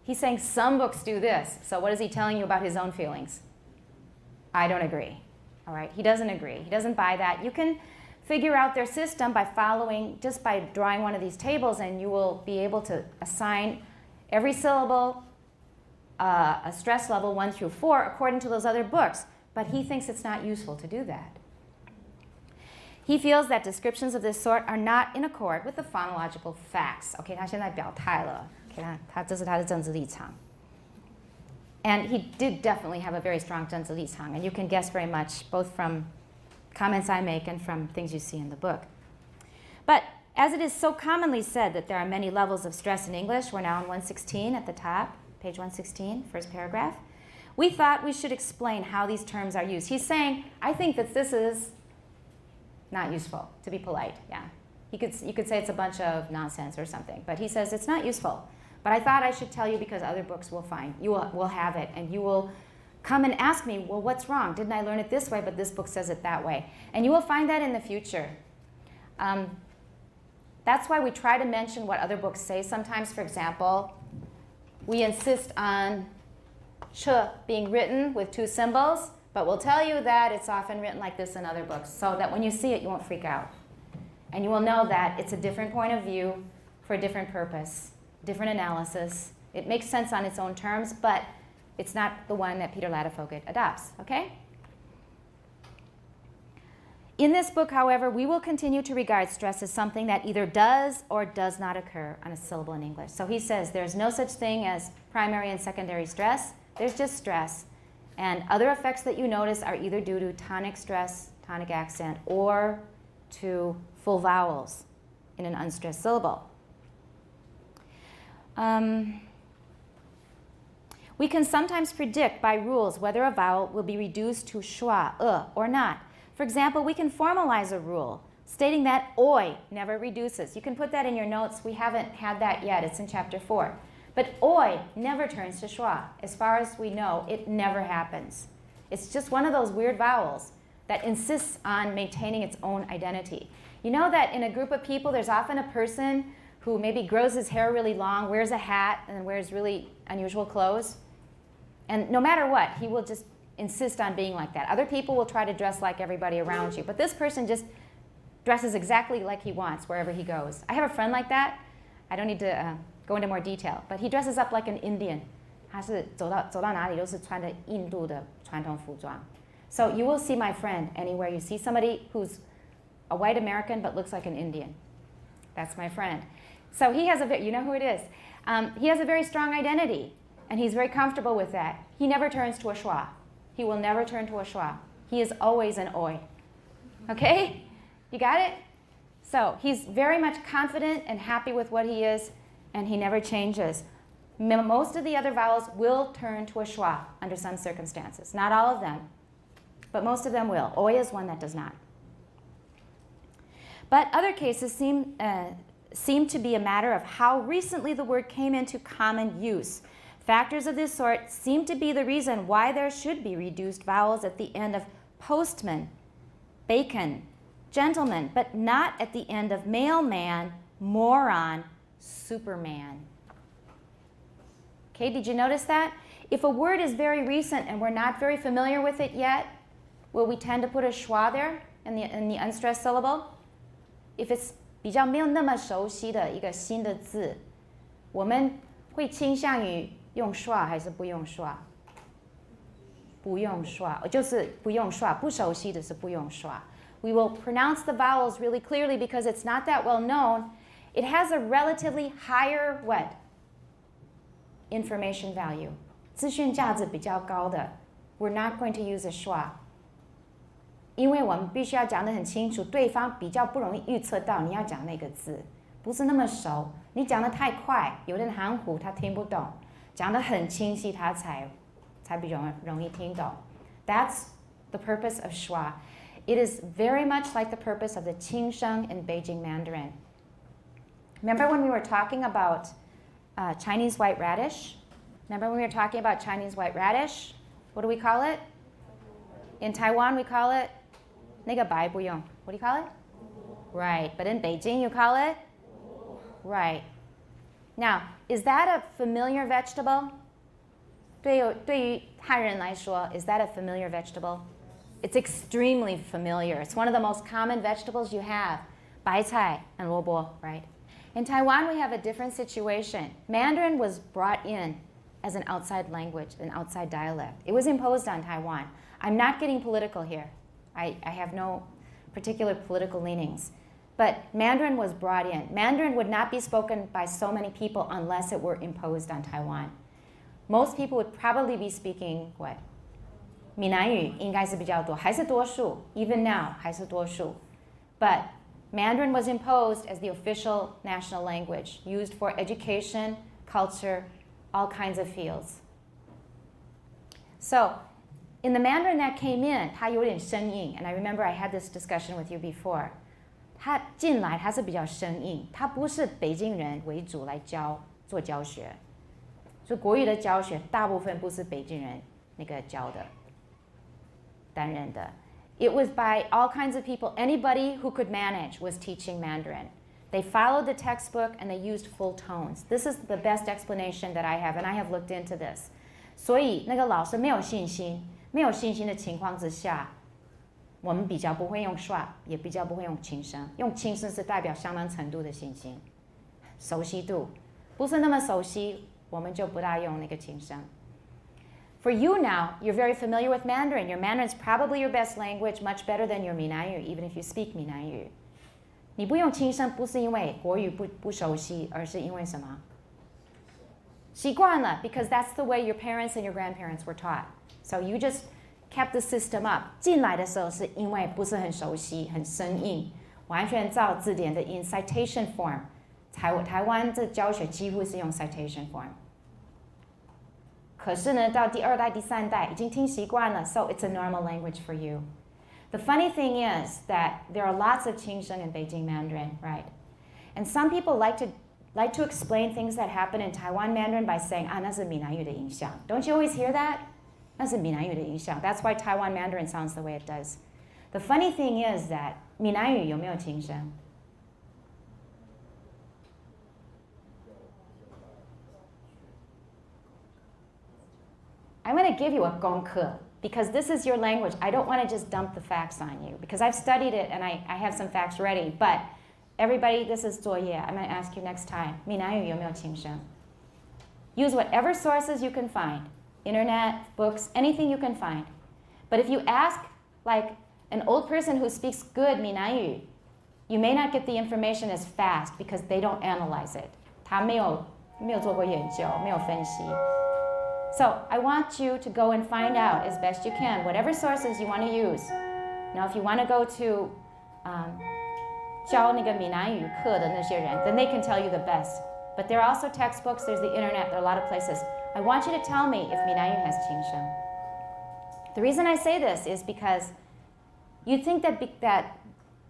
S1: He's saying some books do this. So what is he telling you about his own feelings? I don't agree. All right, he doesn't agree. He doesn't buy that. You can figure out their system by following, just by drawing one of these tables, and you will be able to assign every syllable a stress level 1 through 4 according to those other books. But he thinks it's not useful to do that. He feels that descriptions of this sort are not in accord with the phonological facts. OK, 他现在表态了。他这是他的政治立场。And he did definitely have a very strong 政治立场, and you can guess very much both from comments I make and from things you see in the book. But as it is so commonly said that there are many levels of stress in English, we're now on 116 at the top, page 116, first paragraph. We thought we should explain how these terms are used. He's saying, I think that this is not useful, to be polite, yeah. You could say it's a bunch of nonsense or something, but he says it's not useful. But I thought I should tell you because other books will have it, and you will come and ask me, well, what's wrong? Didn't I learn it this way, but this book says it that way? And you will find that in the future. That's why we try to mention what other books say sometimes. For example, we insist on ch being written with 2 symbols, but we'll tell you that it's often written like this in other books, so that when you see it, you won't freak out. And you will know that it's a different point of view for a different purpose, different analysis. It makes sense on its own terms, but it's not the one that Peter Ladefoged adopts, okay? In this book, however, we will continue to regard stress as something that either does or does not occur on a syllable in English. So he says there's no such thing as primary and secondary stress. There's just stress. And other effects that you notice are either due to tonic stress, tonic accent, or to full vowels in an unstressed syllable. We can sometimes predict by rules whether a vowel will be reduced to schwa, or not. For example, we can formalize a rule stating that oi never reduces. You can put that in your notes. We haven't had that yet. It's in chapter 4. But oi never turns to schwa. As far as we know, it never happens. It's just one of those weird vowels that insists on maintaining its own identity. You know that in a group of people, there's often a person who maybe grows his hair really long, wears a hat, and wears really unusual clothes. And no matter what, he will just insist on being like that. Other people will try to dress like everybody around you, but this person just dresses exactly like he wants wherever he goes. I have a friend like that. I don't need to go into more detail, but he dresses up like an Indian. 他是走到哪里都是穿着印度的传统服装. So you will see my friend anywhere you see somebody who's a white American but looks like an Indian. That's my friend. So he has you know who it is. He has a very strong identity, and he's very comfortable with that. He never turns to a schwa. He will never turn to a schwa. He is always an oi. Okay? You got it? So he's very much confident and happy with what he is, and he never changes. Most of the other vowels will turn to a schwa under some circumstances. Not all of them, but most of them will. Oi is one that does not. But other cases seem to be a matter of how recently the word came into common use. Factors of this sort seem to be the reason why there should be reduced vowels at the end of postman, bacon, gentleman, but not at the end of mailman, moron, superman. Okay, did you notice that? If a word is very recent and we're not very familiar with it yet, will we tend to put a schwa there in the unstressed syllable? If it's 比较没有那么熟悉的一个新的字，我们会倾向于用schwa还是不用schwa？不用schwa，就是不用schwa，不熟悉的是不用schwa。We will pronounce the vowels really clearly because it's not that well known. It has a relatively higher what? Information value. 资讯价值比较高的 we're not going to use a schwa. 因为我们必须要讲得很清楚，对方比较不容易预测到你要讲那个字，不是那么熟。你讲得太快，有点含糊，他听不懂；讲得很清晰，他才比较容易听懂。That's the purpose of schwa. It is very much like the purpose of the 轻声 in Beijing Mandarin. Remember when we were talking about Chinese white radish? Remember when we were talking about Chinese white radish? What do we call it? In Taiwan, we call it 那个白不用. What do you call it? Right. But in Beijing, you call it? Right. Now, is that a familiar vegetable? 对于汉人来说, is that a familiar vegetable? It's extremely familiar. It's one of the most common vegetables you have. 白菜 and 萝卜, right? In Taiwan, we have a different situation. Mandarin was brought in as an outside language, an outside dialect. It was imposed on Taiwan. I'm not getting political here. I have no particular political leanings. But Mandarin was brought in. Mandarin would not be spoken by so many people unless it were imposed on Taiwan. Most people would probably be speaking what? 闽南语应该是比较多，还是多数 even now 还是多数 But Mandarin was imposed as the official national language, used for education, culture, all kinds of fields. So, in the Mandarin that came in, 它有点生硬 and I remember I had this discussion with you before. 它进来它是比较生硬，它不是北京人为主来做教学，所以国语的教学大部分不是北京人那个教的，担任的。It was by all kinds of people. Anybody who could manage was teaching Mandarin. They followed the textbook and they used full tones. This is the best explanation that I have, and I have looked into this. 所以那个老师没有信心的情况之下，我们比较不会用schwa，也比较不会用轻声。用轻声是代表相当程度的信心，熟悉度。不是那么熟悉，我们就不大用那个轻声。For you now, you're very familiar with Mandarin. Your Mandarin is probably your best language, much better than your 闽南语, even if you speak 闽南语。你不用轻声，不是因为国语不熟悉，而是因为什么？习惯了 because that's the way your parents and your grandparents were taught. So you just kept the system up. 进来的时候是因为不是很熟悉，很生硬，完全照字典的in citation form. 台湾这教学几乎是用 citation form. 可是呢，到第二代、第三代已经听习惯了 so it's a normal language for you. The funny thing is that there are lots of 轻声 in Beijing Mandarin, right? And some people like to explain things that happen in Taiwan Mandarin by saying, 那是闽南语的影响. Don't you always hear that? 那是闽南语的影响. That's why Taiwan Mandarin sounds the way it does. The funny thing is that 闽南语有没有轻声? I'm going to give you a 功课 because this is your language. I don't want to just dump the facts on you because I've studied it and I have some facts ready. But everybody, this is 作业. I'm going to ask you next time. 闽南语有没有轻声? Use whatever sources you can find. Internet, books, anything you can find. But if you ask like an old person who speaks good 闽南语, you may not get the information as fast because they don't analyze it. 他没有做过研究，没有分析。So I want you to go and find out as best you can, whatever sources you want to use. Now, if you want to go to 教那个闽南语课的那些人, then they can tell you the best. But there are also textbooks, there's the internet, there are a lot of places. I want you to tell me if 闽南语 has 轻声. The reason I say this is because you think that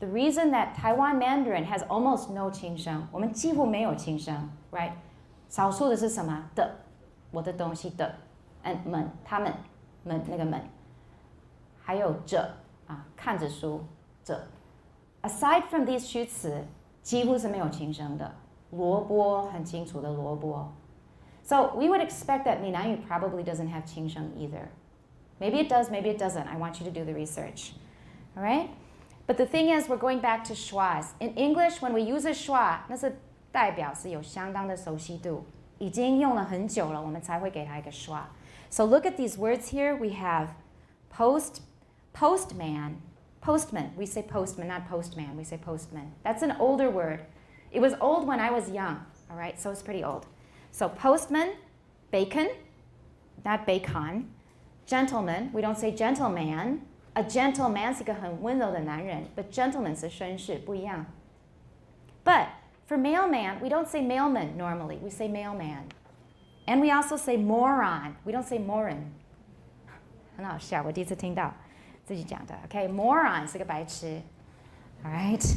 S1: the reason that Taiwan Mandarin has almost no 轻声, 我们几乎没有轻声, right? 少数的是什么? 的。我的东西的 and 们他们们那个们还有这看着书这 aside from these 虚词几乎是没有轻声的萝卜很清楚的萝卜 so we would expect that 闽南语 probably doesn't have 轻声 either Maybe it does, maybe it doesn't. I want you to do the research. All right? But the thing is, we're going back to schwas. In English, when we use a schwa, 那是代表是有相当的熟悉度，已经用了很久了，我们才会给它一个schwa. So look at these words here. We have postman. Postman. We say postman, not postman. We say postman. That's an older word. It was old when I was young. All right? So it's pretty old. So postman, bacon, not bacon. Gentleman, we don't say gentleman. A gentleman 是一个很温柔的男人 but gentleman 是绅士，不一样。But for mailman, we don't say mailman normally. We say mailman. And we also say moron. We don't say moron. 很好笑，我第一次听到自己讲的。Okay, moron 是个白痴。All right.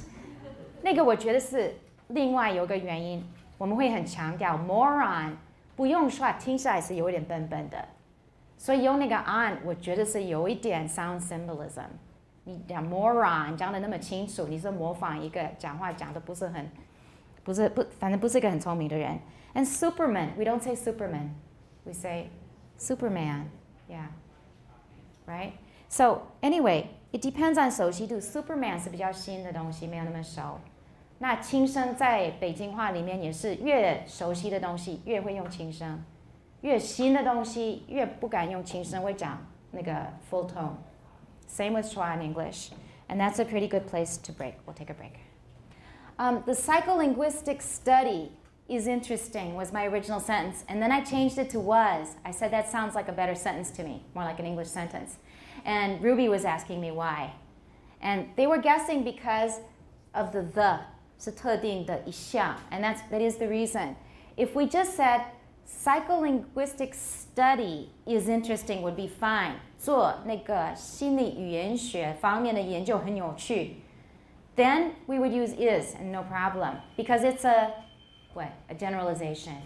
S1: 那个我觉得是另外有个原因，我们会很强调 moron 不用说，听起来是有点笨笨的。所以用那个 on， 我觉得是有一点 sound symbolism。你讲 moron 讲得那么清楚，你是模仿一个讲话讲得反正不是一个很聪明的人。And Superman, we don't say Superman, we say Superman, yeah, right? So anyway, it depends on 熟悉度。Superman 是比较新的东西，没有那么熟。那轻声在北京话里面也是越熟悉的东西越会用轻声。越新的东西越不敢用轻声，会讲那个 full tone. Same with schwa in English. And that's a pretty good place to break. We'll take a break. The psycholinguistic study is interesting was my original sentence. And then I changed it to was. I said that sounds like a better sentence to me, more like an English sentence. And Ruby was asking me why. And they were guessing because of the 是特定的一项. And that is the reason. If we just said, psycholinguistic study is interesting would be fine. 做那个心理语言学方面的研究很有趣. Then we would use is and no problem because it's a generalization.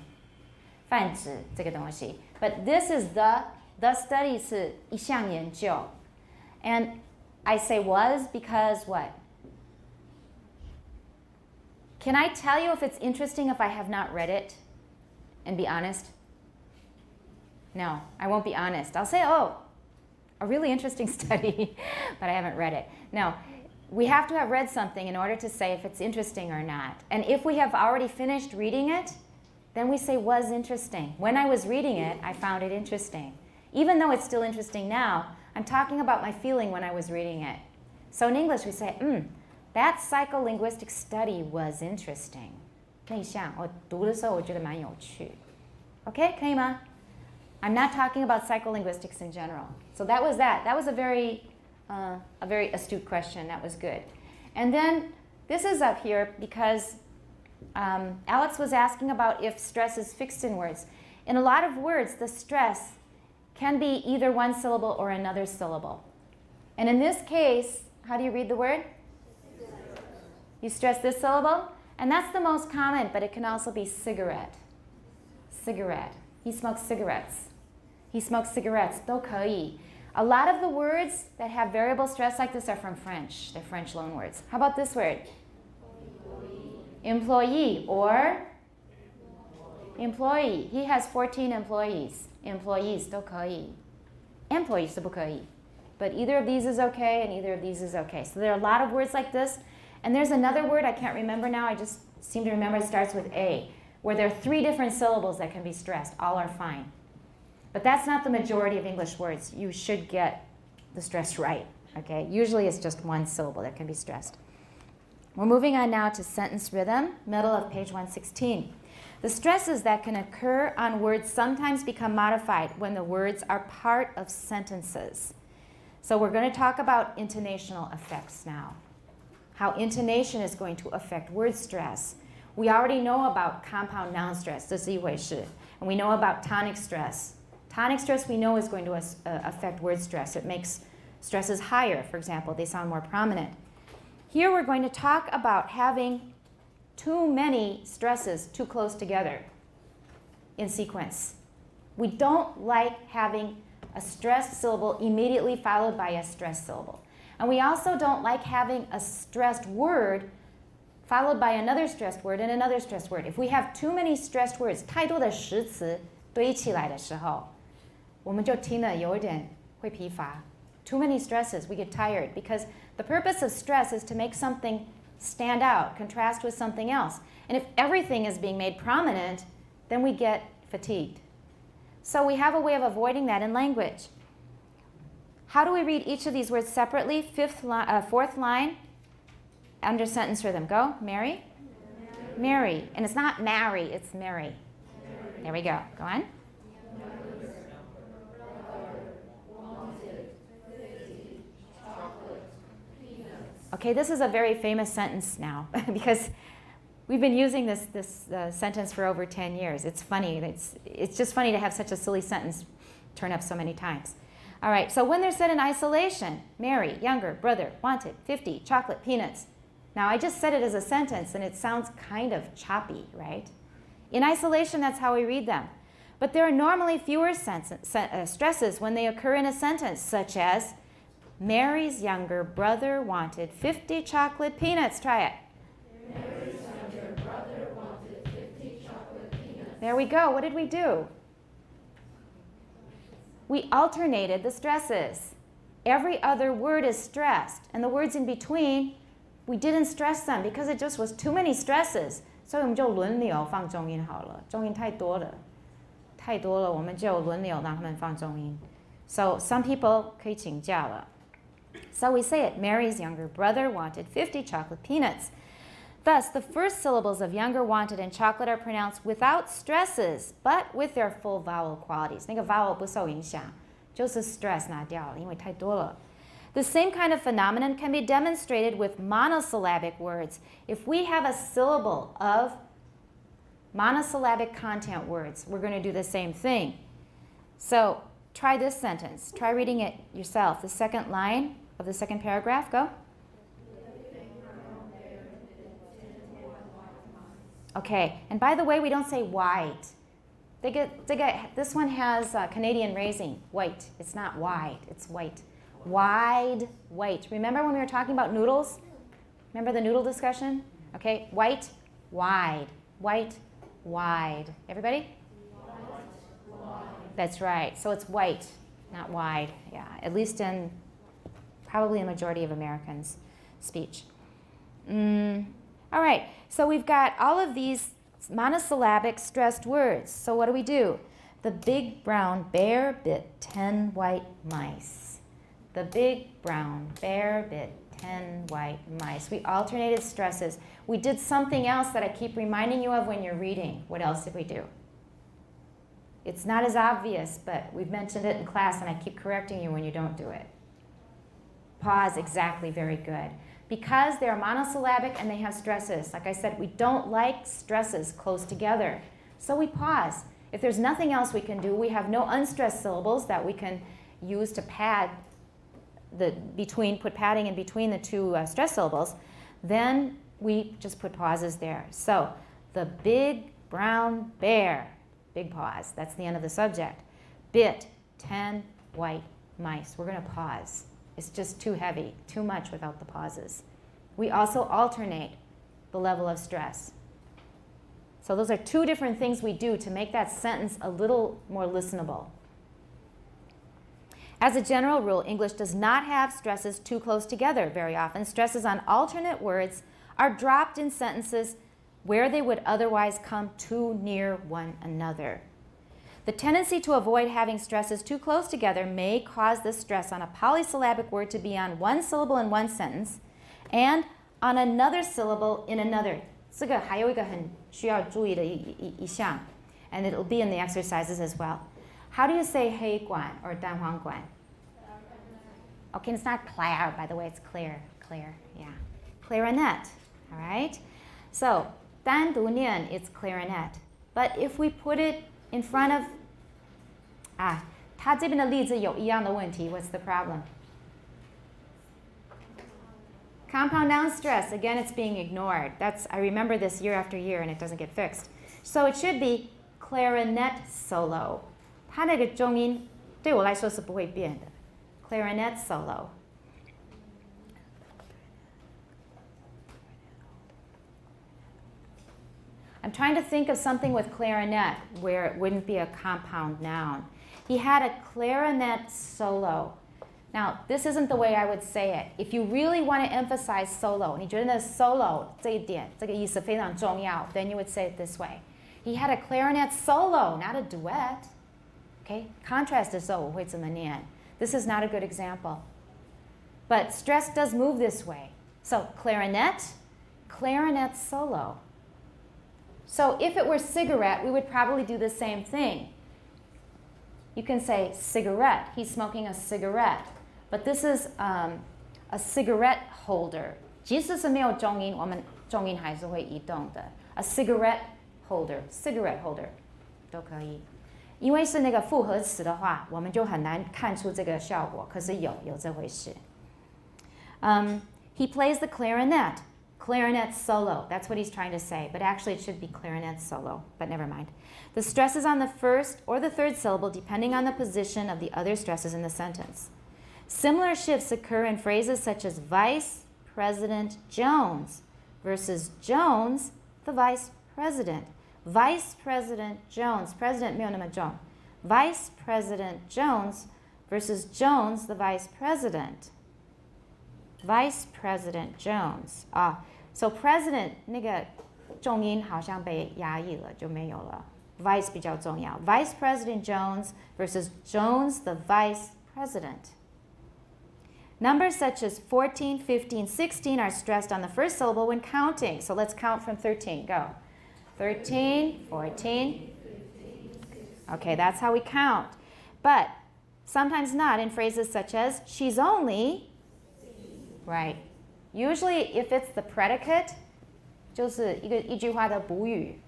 S1: 泛指这个东西. But this is the study 是一项研究. And I say was because what? Can I tell you if it's interesting if I have not read it? And be honest? No, I won't be honest. I'll say, oh, a really interesting study, but I haven't read it. No, we have to have read something in order to say if it's interesting or not. And if we have already finished reading it, then we say was interesting. When I was reading it, I found it interesting. Even though it's still interesting now, I'm talking about my feeling when I was reading it. So in English, we say, that psycholinguistic study was interesting. 内向，我读的时候我觉得蛮有趣。Okay, 可以吗？ I'm not talking about psycholinguistics in general. So that was that. That was a very astute question. That was good. And then this is up here because Alex was asking about if stress is fixed in words. In a lot of words, the stress can be either one syllable or another syllable. And in this case, how do you read the word? You stress this syllable? And that's the most common, but it can also be cigarette. Cigarette. He smokes cigarettes. He smokes cigarettes. 都可以. A lot of the words that have variable stress like this are from French. They're French loan words. How about this word? Employee or employee. He has 14 employees. Employees 都可以. Employees 是不可以. But either of these is okay and either of these is okay. So there are a lot of words like this. And there's another word I can't remember now. I just seem to remember it starts with A, where there are 3 different syllables that can be stressed. All are fine. But that's not the majority of English words. You should get the stress right. Okay? Usually it's just one syllable that can be stressed. We're moving on now to sentence rhythm, middle of page 116. The stresses that can occur on words sometimes become modified when the words are part of sentences. So we're going to talk about intonational effects now. How intonation is going to affect word stress. We already know about compound noun stress, 这是一回事. And we know about tonic stress. Tonic stress we know is going to affect word stress. It makes stresses higher, for example. They sound more prominent. Here we're going to talk about having too many stresses too close together in sequence. We don't like having a stressed syllable immediately followed by a stressed syllable. And we also don't like having a stressed word followed by another stressed word and another stressed word. If we have too many stressed words, 太多的实词堆起来的时候，我们就听了有一点会疲乏. Too many stresses, we get tired, because the purpose of stress is to make something stand out, contrast with something else. And if everything is being made prominent, then we get fatigued. So we have a way of avoiding that in language. How do we read each of these words separately? Fourth line, under sentence for them. Go, Mary. Mary. And it's not marry, it's Mary. There we go. Go on. Okay, this is a very famous sentence now because we've been using this sentence for over 10 years. It's funny. It's just funny to have such a silly sentence turn up so many times. All right, so when they're said in isolation, Mary, younger, brother, wanted, 50, chocolate, peanuts. Now, I just said it as a sentence, and it sounds kind of choppy, right? In isolation, that's how we read them. But there are normally fewer stresses when they occur in a sentence, such as, Mary's younger brother wanted 50 chocolate peanuts. Try it.
S2: Mary's younger brother wanted 50 chocolate peanuts.
S1: There we go. What did we do? We alternated the stresses. Every other word is stressed, and the words in between, we didn't stress them because it just was too many stresses. 所以我们就轮流放重音好了，重音太多了，我们就轮流让他们放重音。So some people 可以请假了。So we say it, Mary's younger brother wanted 50 chocolate peanuts. Thus, the first syllables of younger, wanted, and chocolate are pronounced without stresses, but with their full vowel qualities. 那个 vowel 不受影响，就是 stress 拿掉了，因为太多了。The same kind of phenomenon can be demonstrated with monosyllabic words. If we have a syllable of monosyllabic content words, we're going to do the same thing. So try this sentence. Try reading it yourself. The second line of the second paragraph. Go. Okay, and by the way, we don't say white. This one has Canadian raising, white. It's not wide, it's white. Wide, white. Remember when we were talking about noodles? Remember the noodle discussion? Okay, white, wide. White, wide. Everybody?
S2: White, wide.
S1: That's right. So it's white, not wide. Yeah, at least in probably a majority of Americans' speech. All right, so we've got all of these monosyllabic stressed words. So what do? The big brown bear bit 10 white mice. The big brown bear bit 10 white mice. We alternated stresses. We did something else that I keep reminding you of when you're reading. What else did we do? It's not as obvious, but we've mentioned it in class, and I keep correcting you when you don't do it. Pause, exactly, very good. Because they're monosyllabic and they have stresses. Like I said, we don't like stresses close together. So we pause. If there's nothing else we can do, we have no unstressed syllables that we can use to pad put padding in between the two stress syllables, then we just put pauses there. So the big brown bear, big pause, that's the end of the subject, bit 10 white mice. We're going to pause. It's just too heavy, too much without the pauses. We also alternate the level of stress. So those are two different things we do to make that sentence a little more listenable. As a general rule, English does not have stresses too close together very often. Stresses on alternate words are dropped in sentences where they would otherwise come too near one another. The tendency to avoid having stresses too close together may cause the stress on a polysyllabic word to be on one syllable in one sentence and on another syllable in another. 这个还有一个很需要注意的一项, and it'll be in the exercises as well. How do you say 黑管 or 蛋黄管? Okay, it's not Claire, by the way, it's Claire. Claire, yeah. Clarinet, all right? So, 单独念, it's clarinet. But if we put it in front of, 它这边的例子有一样的问题. What's the problem? Compound noun stress. Again, it's being ignored. I remember this year after year, and it doesn't get fixed. So it should be clarinet solo. 它那个重音对我来说是不会变的. Clarinet solo. I'm trying to think of something with clarinet where it wouldn't be a compound noun. He had a clarinet solo. Now, this isn't the way I would say it. If you really want to emphasize solo, 你觉得那 solo 这一点这个意思非常重要, then you would say it this way. He had a clarinet solo, not a duet. Okay? Contrast 的时候我会这么念. This is not a good example. But stress does move this way. So clarinet solo. So if it were cigarette, we would probably do the same thing. You can say cigarette. He's smoking a cigarette. But this is a cigarette holder. 即使是没有重音，我们重音还是会移动的. A cigarette holder 都可以。因为是那个复合词的话，我们就很难看出这个效果。可是有这回事。He plays the clarinet. Clarinet solo. That's what he's trying to say. But actually it should be clarinet solo. But never mind. The stress is on the first or the third syllable depending on the position of the other stresses in the sentence. Similar shifts occur in phrases such as Vice President Jones versus Jones, the Vice President. Vice President Jones. President 没有那么重. Vice President Jones versus Jones, the Vice President. Vice President Jones. So President 那个重音好像被压抑了，就没有了。Vice 比较重要。Vice President Jones versus Jones, the Vice President. Numbers such as 14, 15, 16 are stressed on the first syllable when counting. So let's count from 13. Go. 13, 14. Okay, that's how we count. But sometimes not in phrases such as, she's only, right. Usually if it's the predicate, 就是一句话的补语,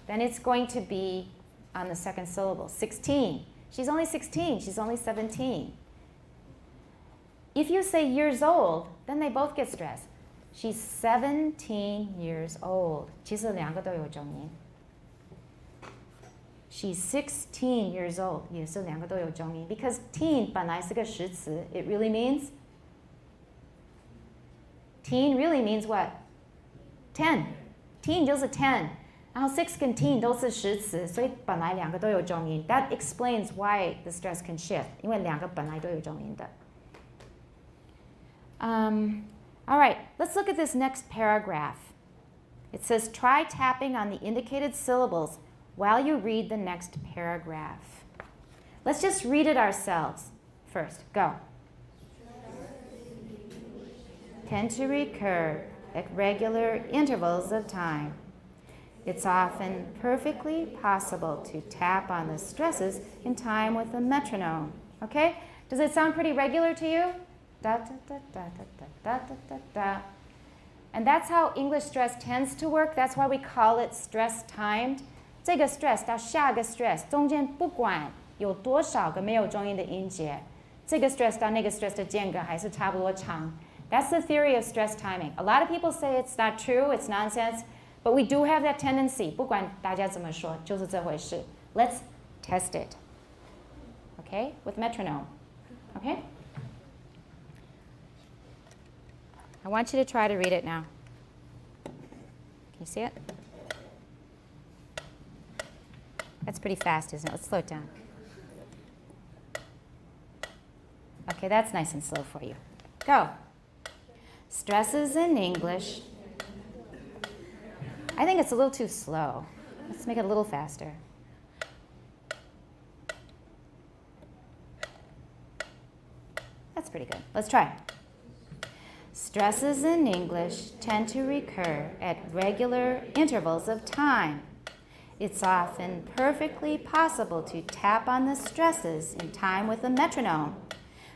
S1: then it's going to be on the second syllable. 16. She's only 16. She's only 17. If you say years old, then they both get stressed. She's 17 years old. 其实两个都有重音. She's 16 years old. 也是两个都有重音. Because teen 本来是个实词. It really means teen really means what? 10. Teen 就是 10. 然后 6 跟 teen 都是实词, 所以本来两个都有重音. That explains why the stress can shift. 因为两个本来都有重音的. All right, let's look at this next paragraph. It says, try tapping on the indicated syllables while you read the next paragraph. Let's just read it ourselves first. Go. Tend to recur at regular intervals of time. It's often perfectly possible to tap on the stresses in time with a metronome. Okay? Does it sound pretty regular to you? Da, da, da, da, da, da, da, da, da. And that's how English stress tends to work. That's why we call it stress timed. 这个 stress 到下个 stress 中间不管有多少个没有重音的音节，这个 stress 到那个 stress 的间隔还是差不多长. That's the theory of stress timing. A lot of people say it's not true, it's nonsense, but we do have that tendency. 不管大家怎么说，就是这回事. Let's test it. Okay? With metronome. Okay? I want you to try to read it now. Can you see it? That's pretty fast, isn't it? Let's slow it down. Okay, that's nice and slow for you. Go. Stresses in English. I think it's a little too slow. Let's make it a little faster. That's pretty good. Let's try. Stresses in English tend to recur at regular intervals of time. It's often perfectly possible to tap on the stresses in time with a metronome.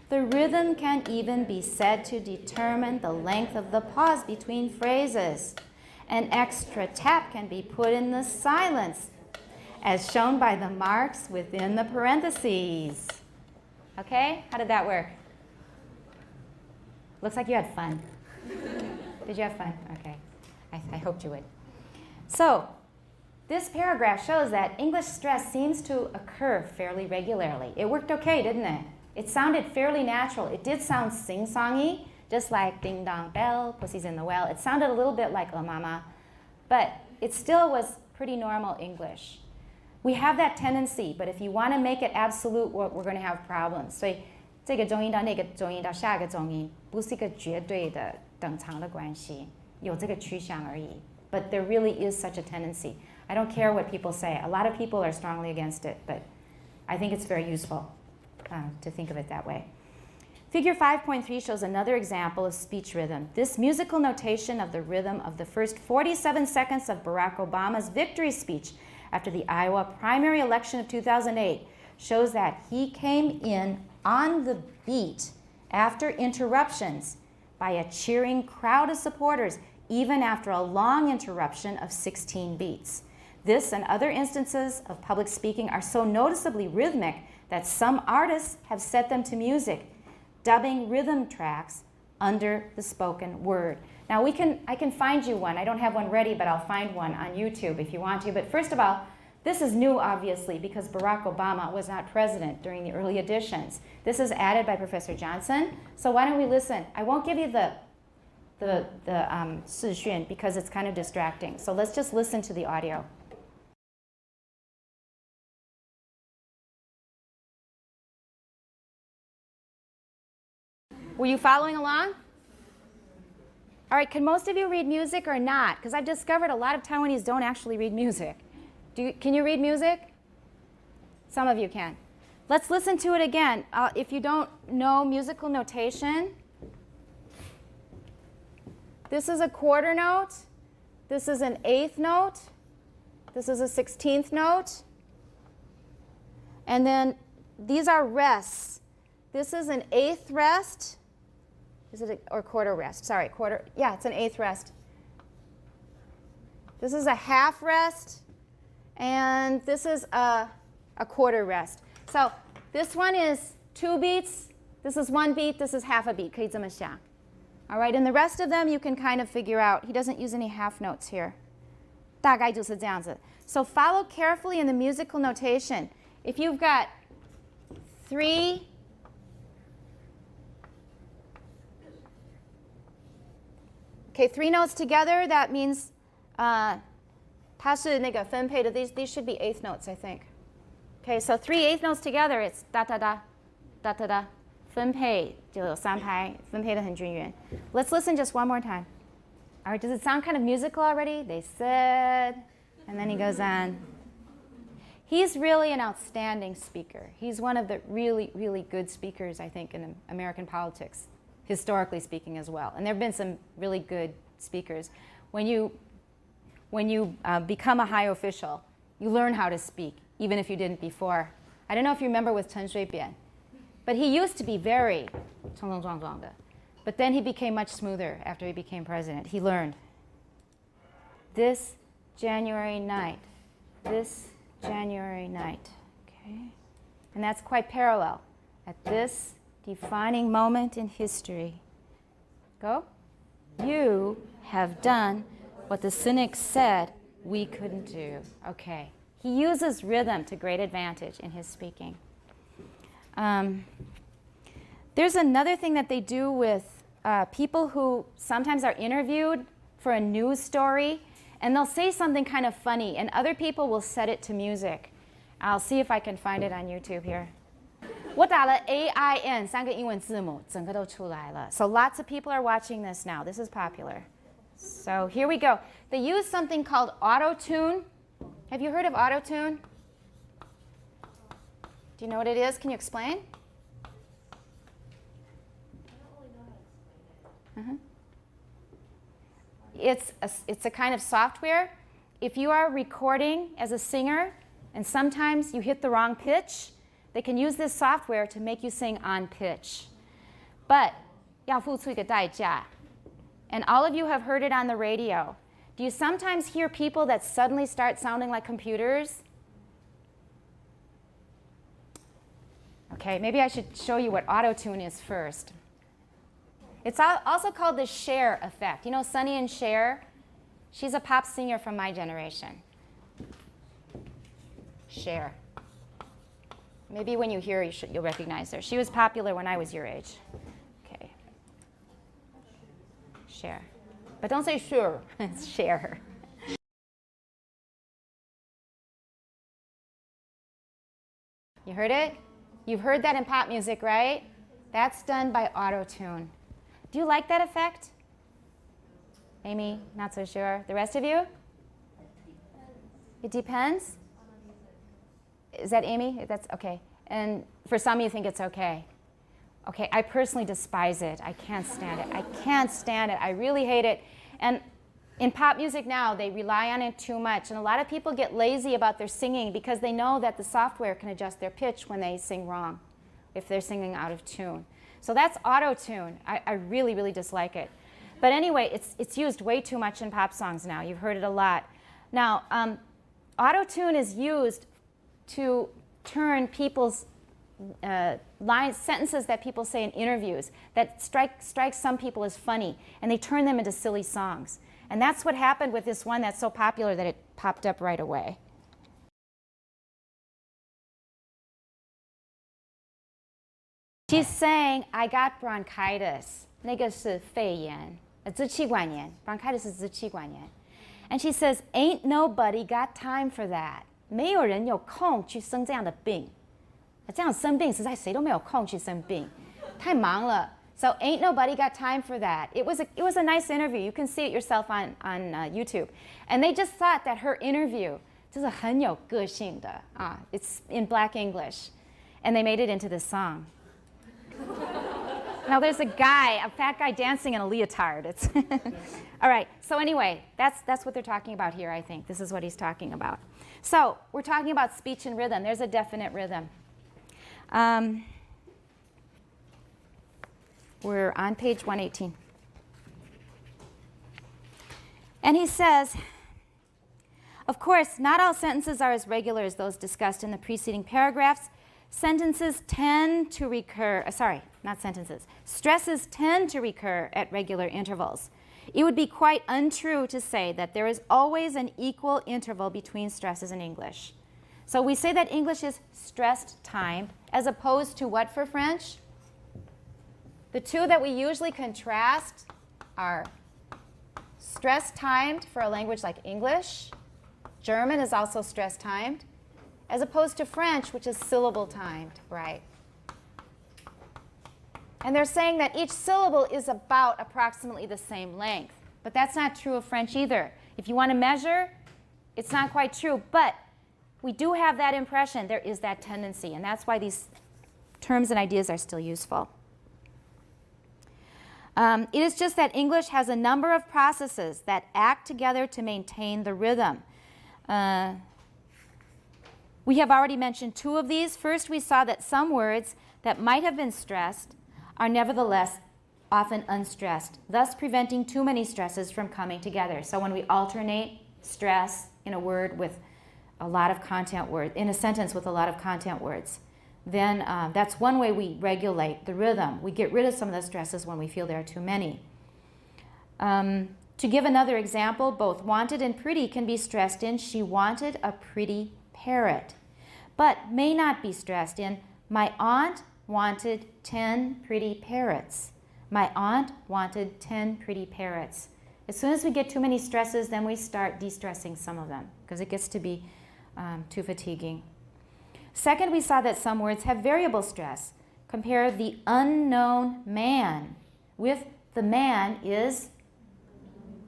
S1: The rhythm can even be said to determine the length of the pause between phrases. An extra tap can be put in the silence, as shown by the marks within the parentheses. Okay? How did that work? Looks like you had fun. Did you have fun? Okay. I hoped you would. So, this paragraph shows that English stress seems to occur fairly regularly. It worked okay, didn't it? It sounded fairly natural. It did sound sing-songy, just like Ding Dong Bell, Pussy's in the Well. It sounded a little bit like Oh Mama, but it still was pretty normal English. We have that tendency, but if you want to make it absolute, we're going to have problems. 所以这个中音到那个中音到下一个中音，不是一个绝对的等长的关系，有这个趋向而已。But there really is such a tendency. I don't care what people say. A lot of people are strongly against it, but I think it's very useful to think of it that way. Figure 5.3 shows another example of speech rhythm. This musical notation of the rhythm of the first 47 seconds of Barack Obama's victory speech after the Iowa primary election of 2008 shows that he came in on the beat after interruptions by a cheering crowd of supporters, even after a long interruption of 16 beats. This and other instances of public speaking are so noticeably rhythmic that some artists have set them to music, dubbing rhythm tracks under the spoken word. Now I can find you one. I don't have one ready, but I'll find one on YouTube if you want to. But first of all, this is new, obviously, because Barack Obama was not president during the early editions. This is added by Professor Johnson. So why don't we listen? I won't give you the 视讯 because it's kind of distracting. So let's just listen to the audio. Were you following along? All right, can most of you read music or not? Because I've discovered a lot of Taiwanese don't actually read music. Can you read music? Some of you can. Let's listen to it again. If you don't know musical notation, this is a quarter note. This is an eighth note. This is a 16th note. And then these are rests. This is an eighth rest. Is it or quarter rest? Sorry, quarter. Yeah, it's an eighth rest. This is a half rest, and this is a quarter rest. So this one is 2 beats. This is 1 beat. This is half a beat. 可以这么想. All right, and the rest of them you can kind of figure out. He doesn't use any half notes here. 大概就是这样子. So follow carefully in the musical notation. If you've got 3 notes together, that means 它是那个分配的. These should be eighth notes, I think. Okay, so 3 eighth notes together, it's da da da, da da da. 分配就有3拍，分配得很均匀. Let's listen just one more time. All right, does it sound kind of musical already? They said, and then he goes on. He's really an outstanding speaker. He's one of the really, really good speakers, I think, in American politics, historically speaking as well. And there have been some really good speakers. When you become a high official, you learn how to speak, even if you didn't before. I don't know if you remember with Chen Shui-bian, but he used to be very 冲冲撞撞的. But then he became much smoother after he became president. He learned. This January night. This January night. Okay? And that's quite parallel. At this defining moment in history. Go. You have done what the cynics said we couldn't do. Okay. He uses rhythm to great advantage in his speaking. There's another thing that they do with people who sometimes are interviewed for a news story, and they'll say something kind of funny, and other people will set it to music. I'll see if I can find it on YouTube here. 我打了 AIN 3个英文字母，整个都出来了. So lots of people are watching this now. This is popular. So here we go. They use something called auto-tune. Have you heard of auto-tune? Do you know what it is? Can you explain? It's a kind of software. If you are recording as a singer and sometimes you hit the wrong pitch, they can use this software to make you sing on pitch. But 要付出一个代价. And all of you have heard it on the radio. Do you sometimes hear people that suddenly start sounding like computers? Okay, maybe I should show you what auto-tune is first. It's also called the Cher effect. You know Sonny and Cher? She's a pop singer from my generation. Cher. Maybe when you hear her, you'll recognize her. She was popular when I was your age. Okay. Cher. But don't say sure. It's Cher. You heard it? You've heard that in pop music, right? That's done by auto-tune. Do you like that effect? Amy, not so sure. The rest of you? It depends? Is that Amy? That's okay. And for some, you think it's okay. Okay, I personally despise it. I can't stand it. I can't stand it. I really hate it. And in pop music now, they rely on it too much. And a lot of people get lazy about their singing because they know that the software can adjust their pitch when they sing wrong, if they're singing out of tune. So that's auto-tune. I really, really dislike it. But anyway, it's used way too much in pop songs now. You've heard it a lot. Now, auto-tune is used to turn people's sentences that people say in interviews that strike some people as funny, and they turn them into silly songs. And that's what happened with this one that's so popular that it popped up right away. She's saying, I got bronchitis. 那个是肺炎，支气管炎。Bronchitis 是支气管炎。And she says, ain't nobody got time for that. 没有人有空去生这样的病。这样生病，实在谁都没有空去生病，太忙了。So ain't nobody got time for that. It was a nice interview. You can see it yourself on YouTube. And they just thought that her interview 就是很有个性的啊。It's in Black English, and they made it into this song. Now there's a fat guy dancing in a leotard. It's all right. So anyway, that's what they're talking about here. I think this is what he's talking about. So we're talking about speech and rhythm. There's a definite rhythm. We're on page 118. And he says, of course, not all sentences are as regular as those discussed in the preceding paragraphs. Sentences tend to recur, stresses tend to recur at regular intervals. It would be quite untrue to say that there is always an equal interval between stresses in English. So we say that English is stressed timed as opposed to what for French? The two that we usually contrast are stress timed for a language like English. German is also stress timed, as opposed to French, which is syllable timed, right? And they're saying that each syllable is about approximately the same length. But that's not true of French either. If you want to measure, it's not quite true. But we do have that impression. There is that tendency. And that's why these terms and ideas are still useful. It is just that English has a number of processes that act together to maintain the rhythm. We have already mentioned two of these. First, we saw that some words that might have been stressed are nevertheless often unstressed, thus preventing too many stresses from coming together. So when we alternate stress in a word with a lot of content words, in a sentence with a lot of content words, then that's one way we regulate the rhythm. We get rid of some of the stresses when we feel there are too many. To give another example, both wanted and pretty can be stressed in she wanted a pretty parrot, but may not be stressed in my aunt wanted 10 pretty parrots. My aunt wanted 10 pretty parrots. As soon as we get too many stresses, then we start de-stressing some of them because it gets to be too fatiguing. Second, we saw that some words have variable stress. Compare the unknown man with the man is,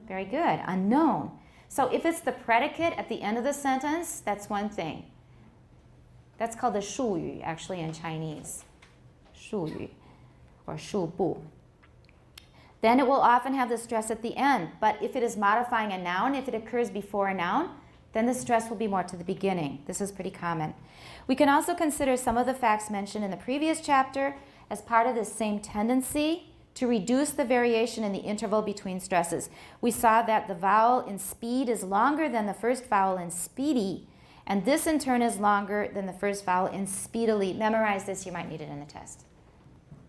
S1: very good, unknown. So if it's the predicate at the end of the sentence, that's one thing. That's called the 术语 actually in Chinese. 术语 or 术部. Then it will often have the stress at the end. But if it is modifying a noun, if it occurs before a noun, then the stress will be more to the beginning. This is pretty common. We can also consider some of the facts mentioned in the previous chapter as part of this same tendency to reduce the variation in the interval between stresses. We saw that the vowel in speed is longer than the first vowel in speedy, and this in turn is longer than the first vowel in speedily. Memorize this, you might need it in the test.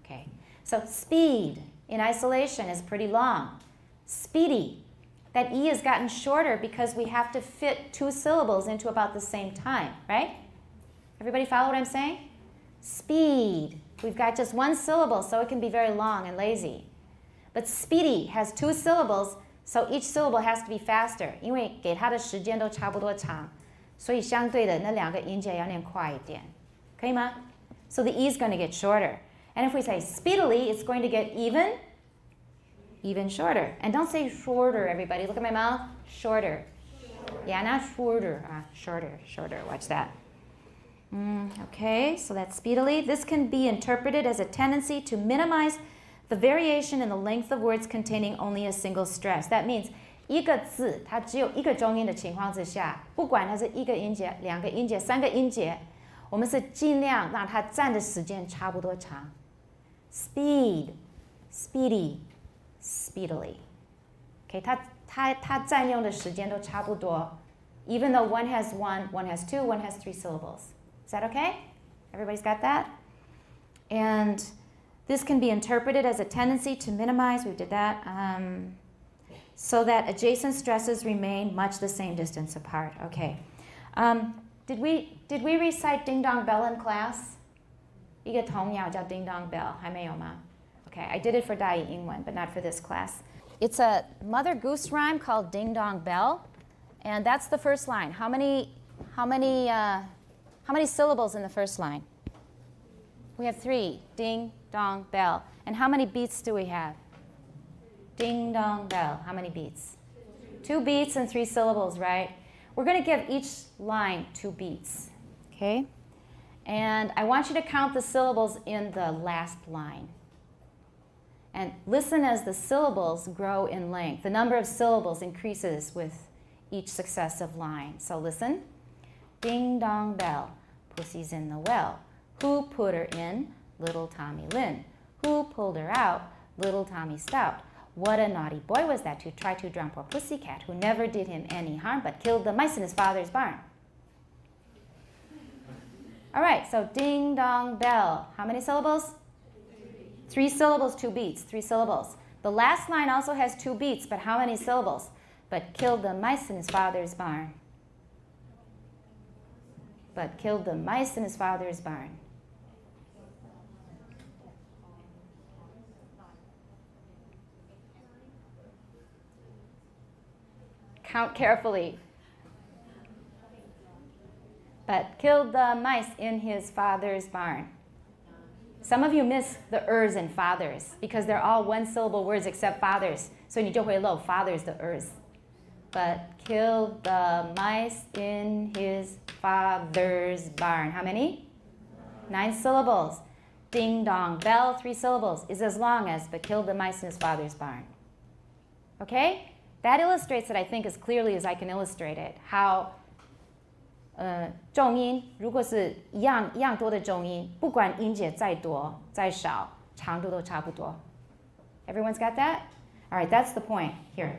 S1: Okay, so speed in isolation is pretty long. Speedy, that E has gotten shorter because we have to fit two syllables into about the same time, right? Everybody follow what I'm saying? Speed. We've got just one syllable, so it can be very long and lazy. But speedy has two syllables, so each syllable has to be faster. 因为给它的时间都差不多长，所以相对的那两个音节要念快一点。可以吗? So the E is going to get shorter. And if we say speedily, it's going to get even shorter. And don't say shorter, everybody. Look at my mouth. Shorter. Yeah, not shorter. Shorter. Watch that. Okay, so that's speedily. This can be interpreted as a tendency to minimize the variation in the length of words containing only a single stress. That means 一个字它只有一个中音的情况之下，不管它是一个音节、两个音节、三个音节，我们是尽量让它占的时间差不多长。Speed, speedy, speedily. Okay, 它占用的时间都差不多。Even though one has one, one has two, one has three syllables. Is that okay? Everybody's got that? And this can be interpreted as a tendency to minimize, we did that, so that adjacent stresses remain much the same distance apart. Okay. Did we recite Ding Dong Bell in class? 一个童谣叫 Ding Dong Bell, 还没有吗? Okay, I did it for 大一英文, but not for this class. It's a Mother Goose rhyme called Ding Dong Bell, and that's the first line. How many syllables in the first line? We have 3. Ding, dong, bell. And how many beats do we have? Ding, dong, bell. How many beats? 2 beats and 3 syllables, right? We're going to give each line 2 beats, okay? And I want you to count the syllables in the last line. And listen as the syllables grow in length. The number of syllables increases with each successive line. So listen. Ding, dong, bell. Pussy's in the well. Who put her in? Little Tommy Lin. Who pulled her out? Little Tommy Stout. What a naughty boy was that who tried to drown poor Pussycat, who never did him any harm but killed the mice in his father's barn. All right, so ding, dong, bell. How many syllables? 3 syllables, 2 beats, 3 syllables. The last line also has 2 beats, but how many syllables? But killed the mice in his father's barn. But killed the mice in his father's barn. Count carefully. But killed the mice in his father's barn. Some of you miss the ers in fathers because they're all 1-syllable words except fathers. So 你就会漏 fathers the ers. But killed the mice in his father's barn. How many? 9 syllables. Ding dong bell, 3 syllables, is as long as but killed the mice in his father's barn. Okay? That illustrates it, I think, as clearly as I can illustrate it. How 重音如果是一样多的重音，不管音节再多再少，长度都差不多。Everyone's got that? All right, that's the point here.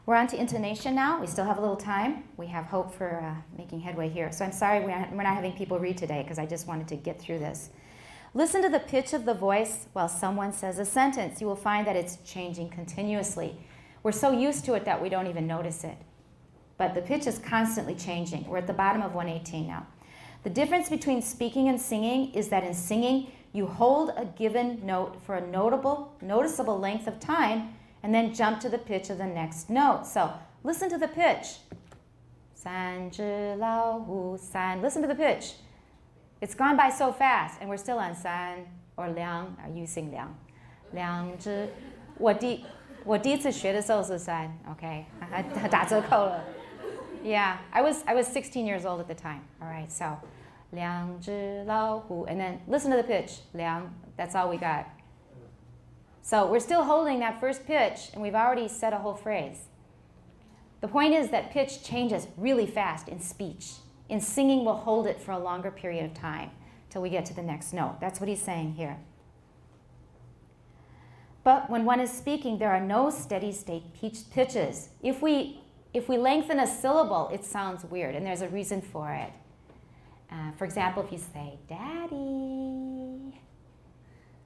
S1: We're on to intonation now. We still have a little time. We have hope for making headway here. So I'm sorry we're not having people read today because I just wanted to get through this. Listen to the pitch of the voice while someone says a sentence. You will find that it's changing continuously. We're so used to it that we don't even notice it. But the pitch is constantly changing. We're at the bottom of 118 now. The difference between speaking and singing is that in singing, you hold a given note for a noticeable length of time and then jump to the pitch of the next note. So listen to the pitch. 三只老虎, san. Listen to the pitch. It's gone by so fast, and we're still on san or 两. Are you sing 两? 两只. 我第一次学的时候是三, okay? 打折扣了. Yeah, I was 16 years old at the time. All right, so 两只老虎, and then listen to the pitch. 两, that's all we got. So we're still holding that first pitch, and we've already said a whole phrase. The point is that pitch changes really fast in speech. In singing, we'll hold it for a longer period of time till we get to the next note. That's what he's saying here. But when one is speaking, there are no steady state pitches. If we lengthen a syllable, it sounds weird, and there's a reason for it. For example, if you say, Daddy,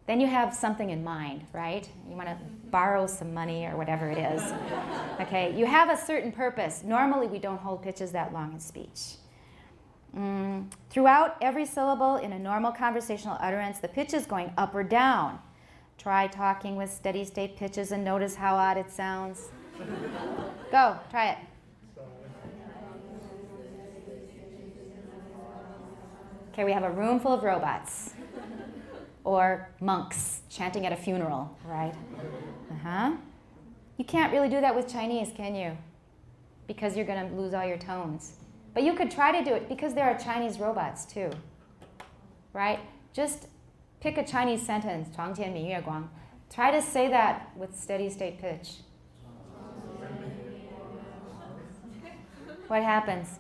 S1: then you have something in mind, right? You want to borrow some money or whatever it is. Okay, you have a certain purpose. Normally, we don't hold pitches that long in speech. Throughout every syllable in a normal conversational utterance, the pitch is going up or down. Try talking with steady state pitches and notice how odd it sounds. Go, try it. Okay, we have a room full of robots. Or monks chanting at a funeral, right? You can't really do that with Chinese, can you? Because you're going to lose all your tones. But you could try to do it because there are Chinese robots too, right? Just pick a Chinese sentence, 床前明月光. Try to say that with steady state pitch. What happens?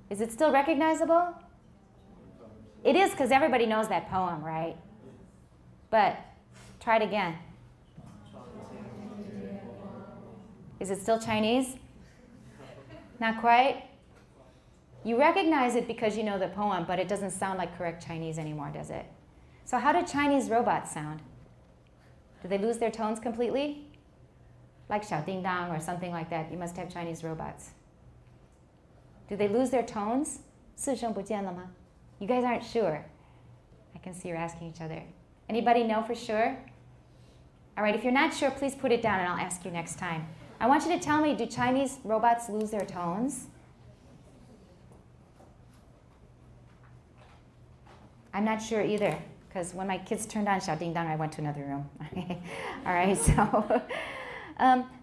S1: Is it still recognizable? It is, because everybody knows that poem, right? But try it again. Is it still Chinese? Not quite? You recognize it because you know the poem, but it doesn't sound like correct Chinese anymore, does it? So how do Chinese robots sound? Do they lose their tones completely? Like 小叮当 or something like that. You must have Chinese robots. Do they lose their tones? 四声不见了吗? You guys aren't sure. I can see you're asking each other. Anybody know for sure? All right, if you're not sure, please put it down and I'll ask you next time. I want you to tell me, do Chinese robots lose their tones? I'm not sure either, because when my kids turned on 小叮当, I went to another room. All right, so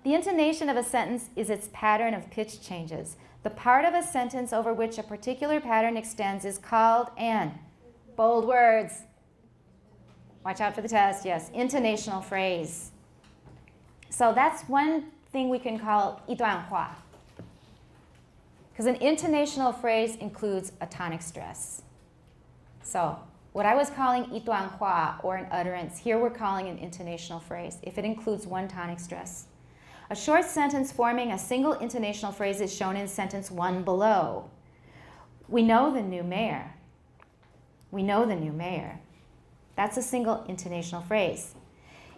S1: the intonation of a sentence is its pattern of pitch changes. The part of a sentence over which a particular pattern extends is called an, bold words. Watch out for the test, yes, intonational phrase. So that's one thing we can call 一段话. Because an intonational phrase includes a tonic stress. So what I was calling 一段话, or an utterance, here we're calling an intonational phrase if it includes one tonic stress. A short sentence forming a single intonational phrase is shown in sentence 1 below. We know the new mayor. We know the new mayor. That's a single intonational phrase.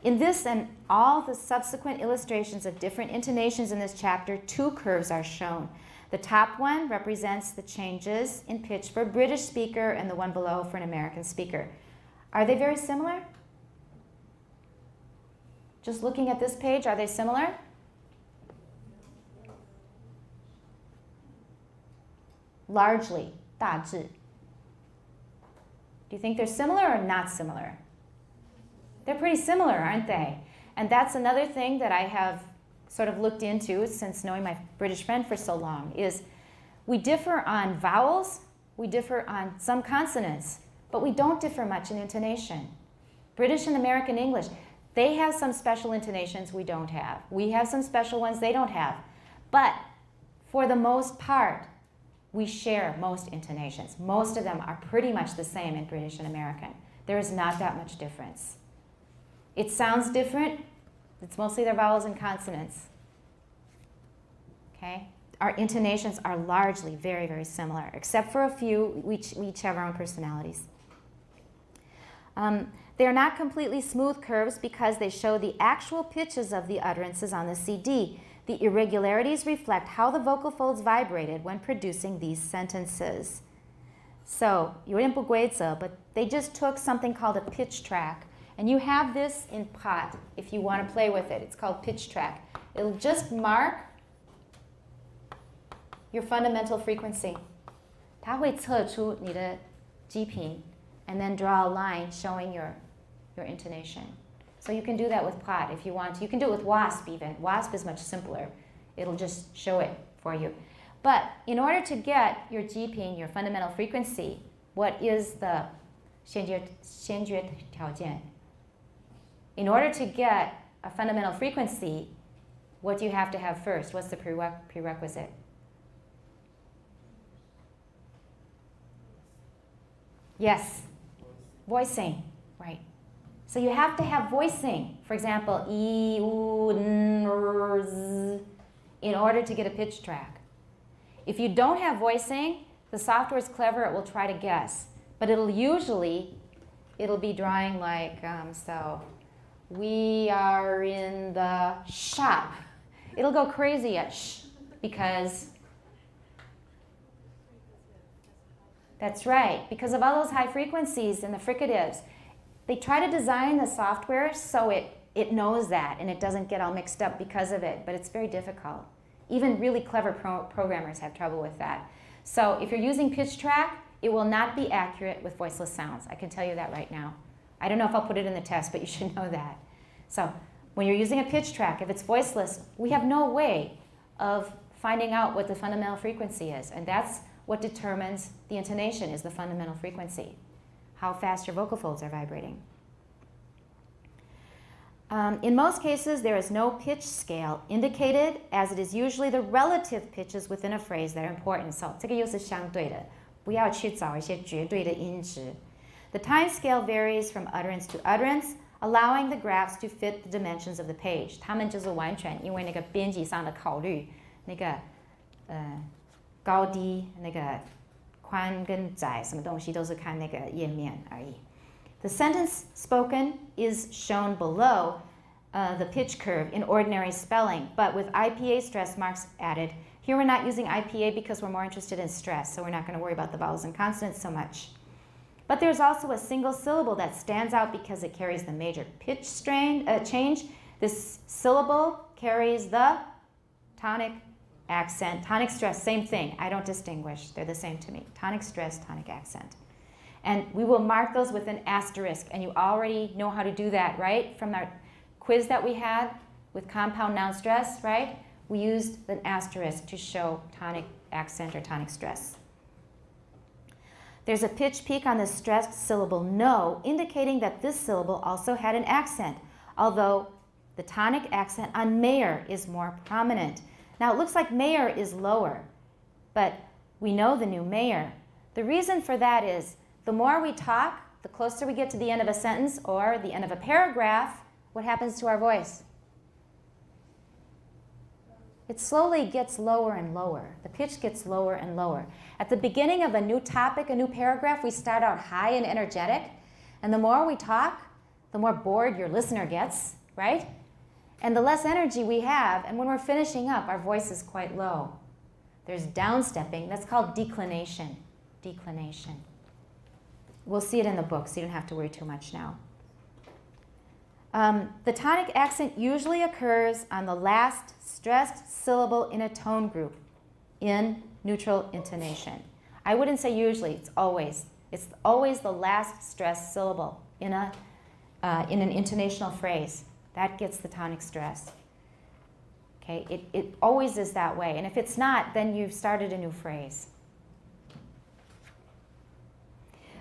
S1: In this and all the subsequent illustrations of different intonations in this chapter, two curves are shown. The top one represents the changes in pitch for a British speaker and the one below for an American speaker. Are they very similar? Just looking at this page, are they similar? Largely, 大致. Do you think they're similar or not similar? They're pretty similar, aren't they? And that's another thing that I have sort of looked into since knowing my British friend for so long, is we differ on vowels, we differ on some consonants, but we don't differ much in intonation. British and American English, they have some special intonations we don't have. We have some special ones they don't have. But for the most part, we share most intonations. Most of them are pretty much the same in British and American. There is not that much difference. It sounds different. It's mostly their vowels and consonants. Okay? Our intonations are largely very, very similar, except for a few. We each have our own personalities. They are not completely smooth curves because they show the actual pitches of the utterances on the CD. The irregularities reflect how the vocal folds vibrated when producing these sentences. So, 有点不规则, but they just took something called a pitch track. And you have this in pot if you want to play with it. It's called pitch track. It'll just mark your fundamental frequency. 它会测出你的基频 and then draw a line showing your intonation. So you can do that with pot if you want to. You can do it with WASP even. WASP is much simpler. It'll just show it for you. But in order to get your G-ping, your fundamental frequency, what is the 先决条件? In order to get a fundamental frequency, what do you have to have first? What's the prerequisite? Yes, voicing, right. So you have to have voicing. For example, I, U, N, R, Z, in order to get a pitch track. If you don't have voicing, the software is clever, it will try to guess. But it'll be drawing like, so, we are in the shop. It'll go crazy at sh, because that's right, because of all those high frequencies in the fricatives. They try to design the software so it knows that and it doesn't get all mixed up because of it, but it's very difficult. Even really clever programmers have trouble with that. So if you're using pitch track, It will not be accurate with voiceless sounds. I can tell you that right now. I don't know if I'll put it in the test, but you should know that. So when you're using a pitch track, if it's voiceless, we have no way of finding out what the fundamental frequency is. And that's what determines the intonation, is the fundamental frequency, how fast your vocal folds are vibrating. In most cases, there is no pitch scale indicated, as it is usually the relative pitches within a phrase that are important. So 这个又是相对的，不要去找一些绝对的音值。The time scale varies from utterance to utterance, allowing the graphs to fit the dimensions of the page. 它们就是完全因为那个编辑上的考虑，那个高低、那个宽跟窄什么东西都是看那个页面而已。The sentence spoken is shown below the pitch curve in ordinary spelling, but with IPA stress marks added. Here we're not using IPA because we're more interested in stress, so we're not going to worry about the vowels and consonants so much. But there's also a single syllable that stands out because it carries the major pitch change. This syllable carries the tonic accent. Tonic stress, same thing. I don't distinguish. They're the same to me. Tonic stress, tonic accent. And we will mark those with an asterisk, and you already know how to do that, right? From our quiz that we had with compound noun stress, right? We used an asterisk to show tonic accent or tonic stress. There's a pitch peak on the stressed syllable no, indicating that this syllable also had an accent, although the tonic accent on mayor is more prominent. Now it looks like mayor is lower, but we know the new mayor. The reason for that is the more we talk, the closer we get to the end of a sentence or the end of a paragraph, what happens to our voice? It slowly gets lower and lower. The pitch gets lower and lower. At the beginning of a new topic, a new paragraph, we start out high and energetic. And the more we talk, the more bored your listener gets, right? And the less energy we have, and when we're finishing up, our voice is quite low. There's downstepping. That's called declination. Declination. We'll see it in the book, so you don't have to worry too much now. The tonic accent usually occurs on the last stressed syllable in a tone group in neutral intonation. I wouldn't say usually, it's always. It's always the last stressed syllable in an intonational phrase. That gets the tonic stress. Okay, it always is that way. And if it's not, then you've started a new phrase.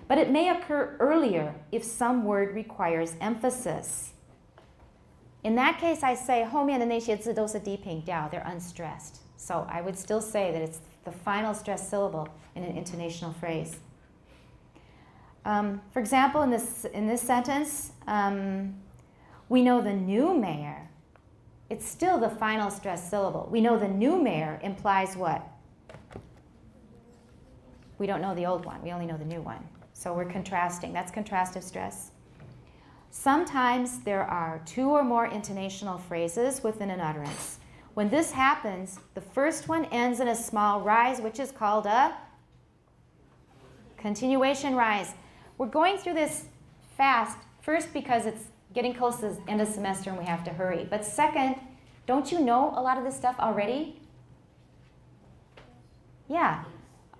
S1: But it may occur earlier if some word requires emphasis. In that case, I say 后面的那些字都是低频调, they're unstressed. So I would still say that it's the final stressed syllable in an intonational phrase. For example, in this sentence, we know the new mayor. It's still the final stressed syllable. We know the new mayor implies what? We don't know the old one. We only know the new one. So we're contrasting. That's contrastive stress. Sometimes there are two or more intonational phrases within an utterance. When this happens, the first one ends in a small rise, which is called a continuation rise. We're going through this fast, first because it's getting close to the end of the semester and we have to hurry. But second, don't you know a lot of this stuff already? Yeah.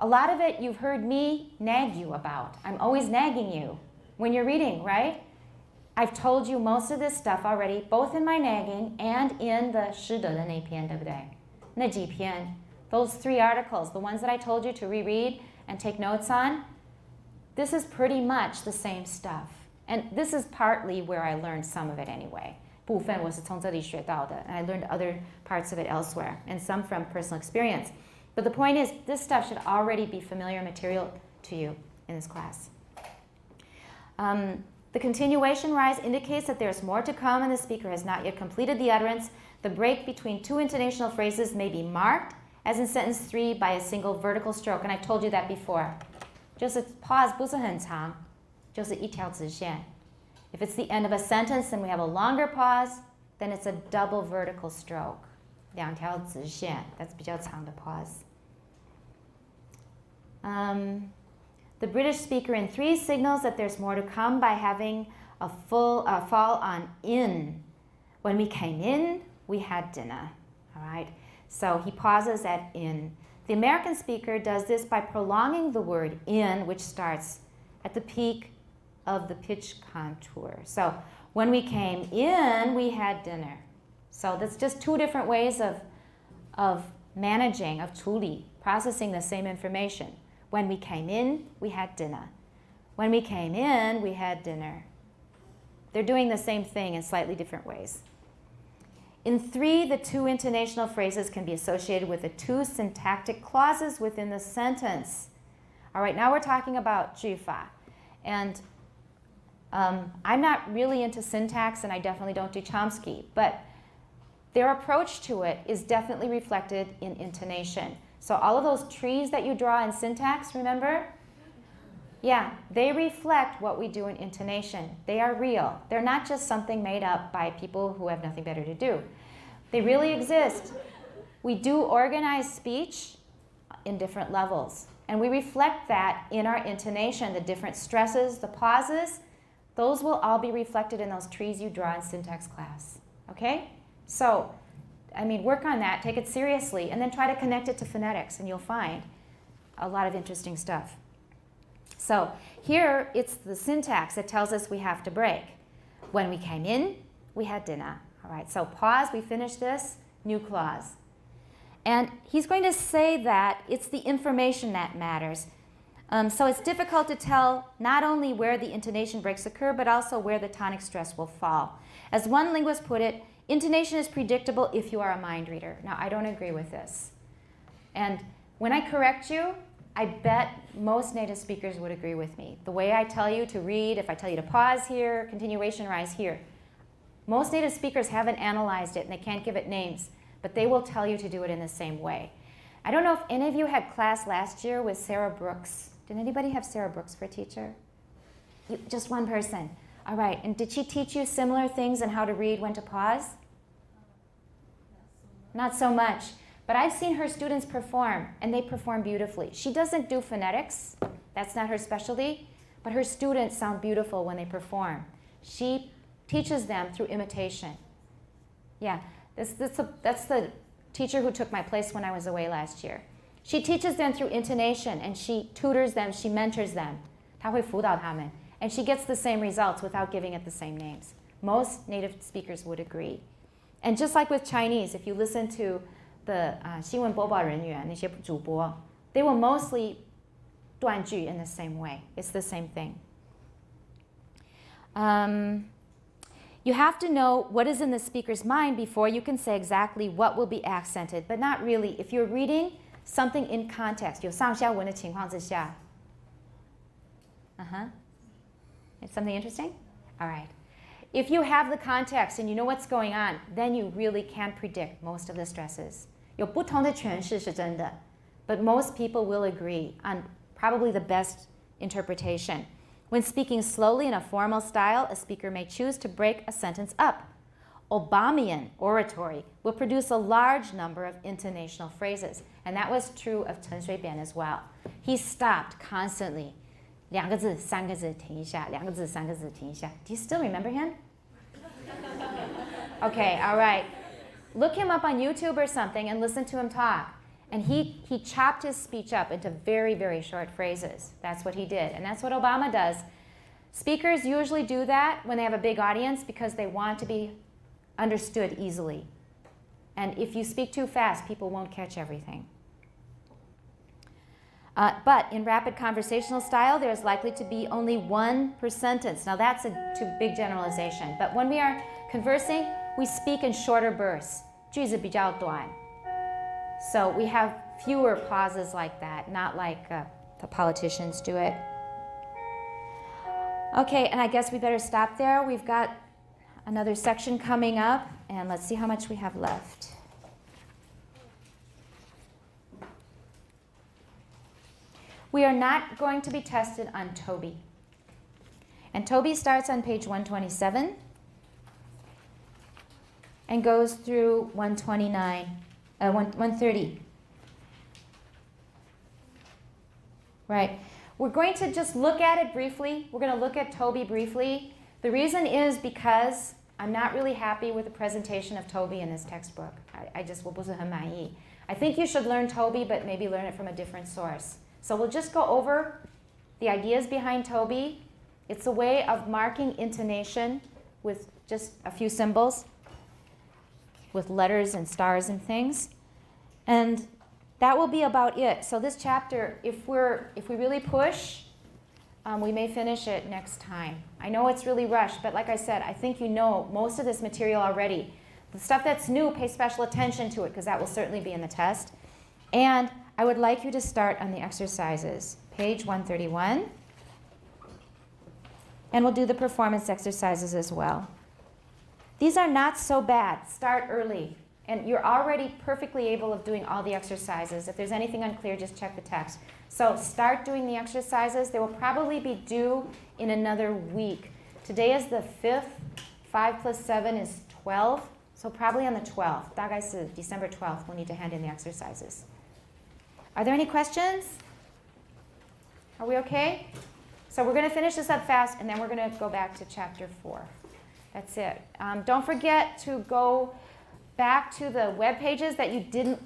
S1: A lot of it you've heard me nag you about. I'm always nagging you when you're reading, right? I've told you most of this stuff already, both in my nagging and in the 是的那篇, 对不对? 那几篇, those 3 articles, the ones that I told you to reread and take notes on, this is pretty much the same stuff. And this is partly where I learned some of it anyway. 部分我是从这里学到的, and I learned other parts of it elsewhere, and some from personal experience. But the point is, this stuff should already be familiar material to you in this class. The continuation rise indicates that there's more to come and the speaker has not yet completed the utterance. The break between 2 intonational phrases may be marked, as in sentence 3, by a single vertical stroke. And I've told you that before. 就是 pause 不是很长, 就是一条直线. If it's the end of a sentence and we have a longer pause, then it's a double vertical stroke. 两条直线, that's 比较长的 pause. The British speaker in 3 signals that there's more to come by having a full fall on in. When we came in, we had dinner. All right. So he pauses at in. The American speaker does this by prolonging the word in, which starts at the peak of the pitch contour. So when we came in, we had dinner. So that's just two different ways of managing, of 处理, processing the same information. When we came in, we had dinner. When we came in, we had dinner. They're doing the same thing in slightly different ways. In 3, the 2 intonational phrases can be associated with the 2 syntactic clauses within the sentence. All right, now we're talking about 句法. And I'm not really into syntax, and I definitely don't do Chomsky, but their approach to it is definitely reflected in intonation. So all of those trees that you draw in syntax, remember? Yeah, they reflect what we do in intonation. They are real. They're not just something made up by people who have nothing better to do. They really exist. We do organize speech in different levels, and we reflect that in our intonation. The different stresses, the pauses, those will all be reflected in those trees you draw in syntax class. Okay? So, I mean, work on that, take it seriously, and then try to connect it to phonetics, and you'll find a lot of interesting stuff. So here, it's the syntax that tells us we have to break. When we came in, we had dinner. All right, so pause, we finished this, new clause. And he's going to say that it's the information that matters. So it's difficult to tell not only where the intonation breaks occur, but also where the tonic stress will fall. As one linguist put it, intonation is predictable if you are a mind reader. Now, I don't agree with this. And when I correct you, I bet most native speakers would agree with me. The way I tell you to read, if I tell you to pause here, continuation rise here, most native speakers haven't analyzed it and they can't give it names, but they will tell you to do it in the same way. I don't know if any of you had class last year with Sarah Brooks. Did anybody have Sarah Brooks for a teacher? Just one person. All right, and did she teach you similar things on how to read, when to pause? Not so much. But I've seen her students perform, and they perform beautifully. She doesn't do phonetics. That's not her specialty. But her students sound beautiful when they perform. She teaches them through imitation. Yeah, that's the teacher who took my place when I was away last year. She teaches them through intonation, and she tutors them, she mentors them. 她会辅导他们. And she gets the same results without giving it the same names. Most native speakers would agree. And just like with Chinese, if you listen to the 新闻播报人员, 那些主播, they will mostly 断句 in the same way. It's the same thing. You have to know what is in the speaker's mind before you can say exactly what will be accented, but not really. If you're reading something in context, 有上下文的情况之下. It's something interesting? All right. If you have the context and you know what's going on, then you really can predict most of the stresses. 有不同的诠释是真的, but most people will agree on probably the best interpretation. When speaking slowly in a formal style, a speaker may choose to break a sentence up. Obamian oratory will produce a large number of intonational phrases, and that was true of Chen Shui-bian as well. He stopped constantly. 两个字, 三个字, 停一下, 两个字, 三个字, 停一下. Do you still remember him? Okay, all right. Look him up on YouTube or something and listen to him talk. And he chopped his speech up into very, very short phrases. That's what he did. And that's what Obama does. Speakers usually do that when they have a big audience because they want to be understood easily. And if you speak too fast, people won't catch everything. But in rapid conversational style, there's likely to be only one per sentence. Now that's a too big generalization. But when we are conversing, we speak in shorter bursts. 句子比较短. So we have fewer pauses like that, not like the politicians do it. Okay, and I guess we better stop there. We've got another section coming up, and let's see how much we have left. We are not going to be tested on Toby. And Toby starts on page 127 and goes through 130. Right. We're going to just look at it briefly. We're going to look at Toby briefly. The reason is because I'm not really happy with the presentation of Toby in this textbook. I just 我不是很满意. I think you should learn Toby, but maybe learn it from a different source. So we'll just go over the ideas behind Toby. It's a way of marking intonation with just a few symbols, with letters and stars and things. And that will be about it. So this chapter, if we really push, we may finish it next time. I know it's really rushed, but like I said, I think you know most of this material already. The stuff that's new, pay special attention to it, because that will certainly be in the test. And I would like you to start on the exercises, page 131. And we'll do the performance exercises as well. These are not so bad. Start early. And you're already perfectly able of doing all the exercises. If there's anything unclear, just check the text. So start doing the exercises. They will probably be due in another week. Today is the 5th. 5 plus 7 is 12. So probably on the 12th. 大概是 December 12th, we'll need to hand in the exercises. Are there any questions? Are we okay? So we're going to finish this up fast, and then we're going to go back to chapter 4. That's it. Don't forget to go back to the web pages that you didn't,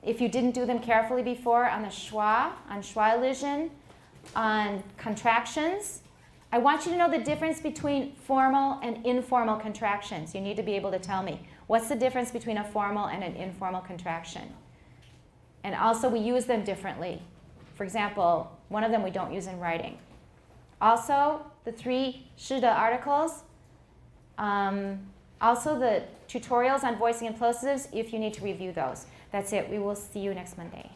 S1: if you didn't do them carefully before, on the schwa, on schwa elision, on contractions. I want you to know the difference between formal and informal contractions. You need to be able to tell me, what's the difference between a formal and an informal contraction? And also, we use them differently. For example, one of them we don't use in writing. Also, the 3 shida articles. Also, the tutorials on voicing and plosives, if you need to review those. That's it. We will see you next Monday.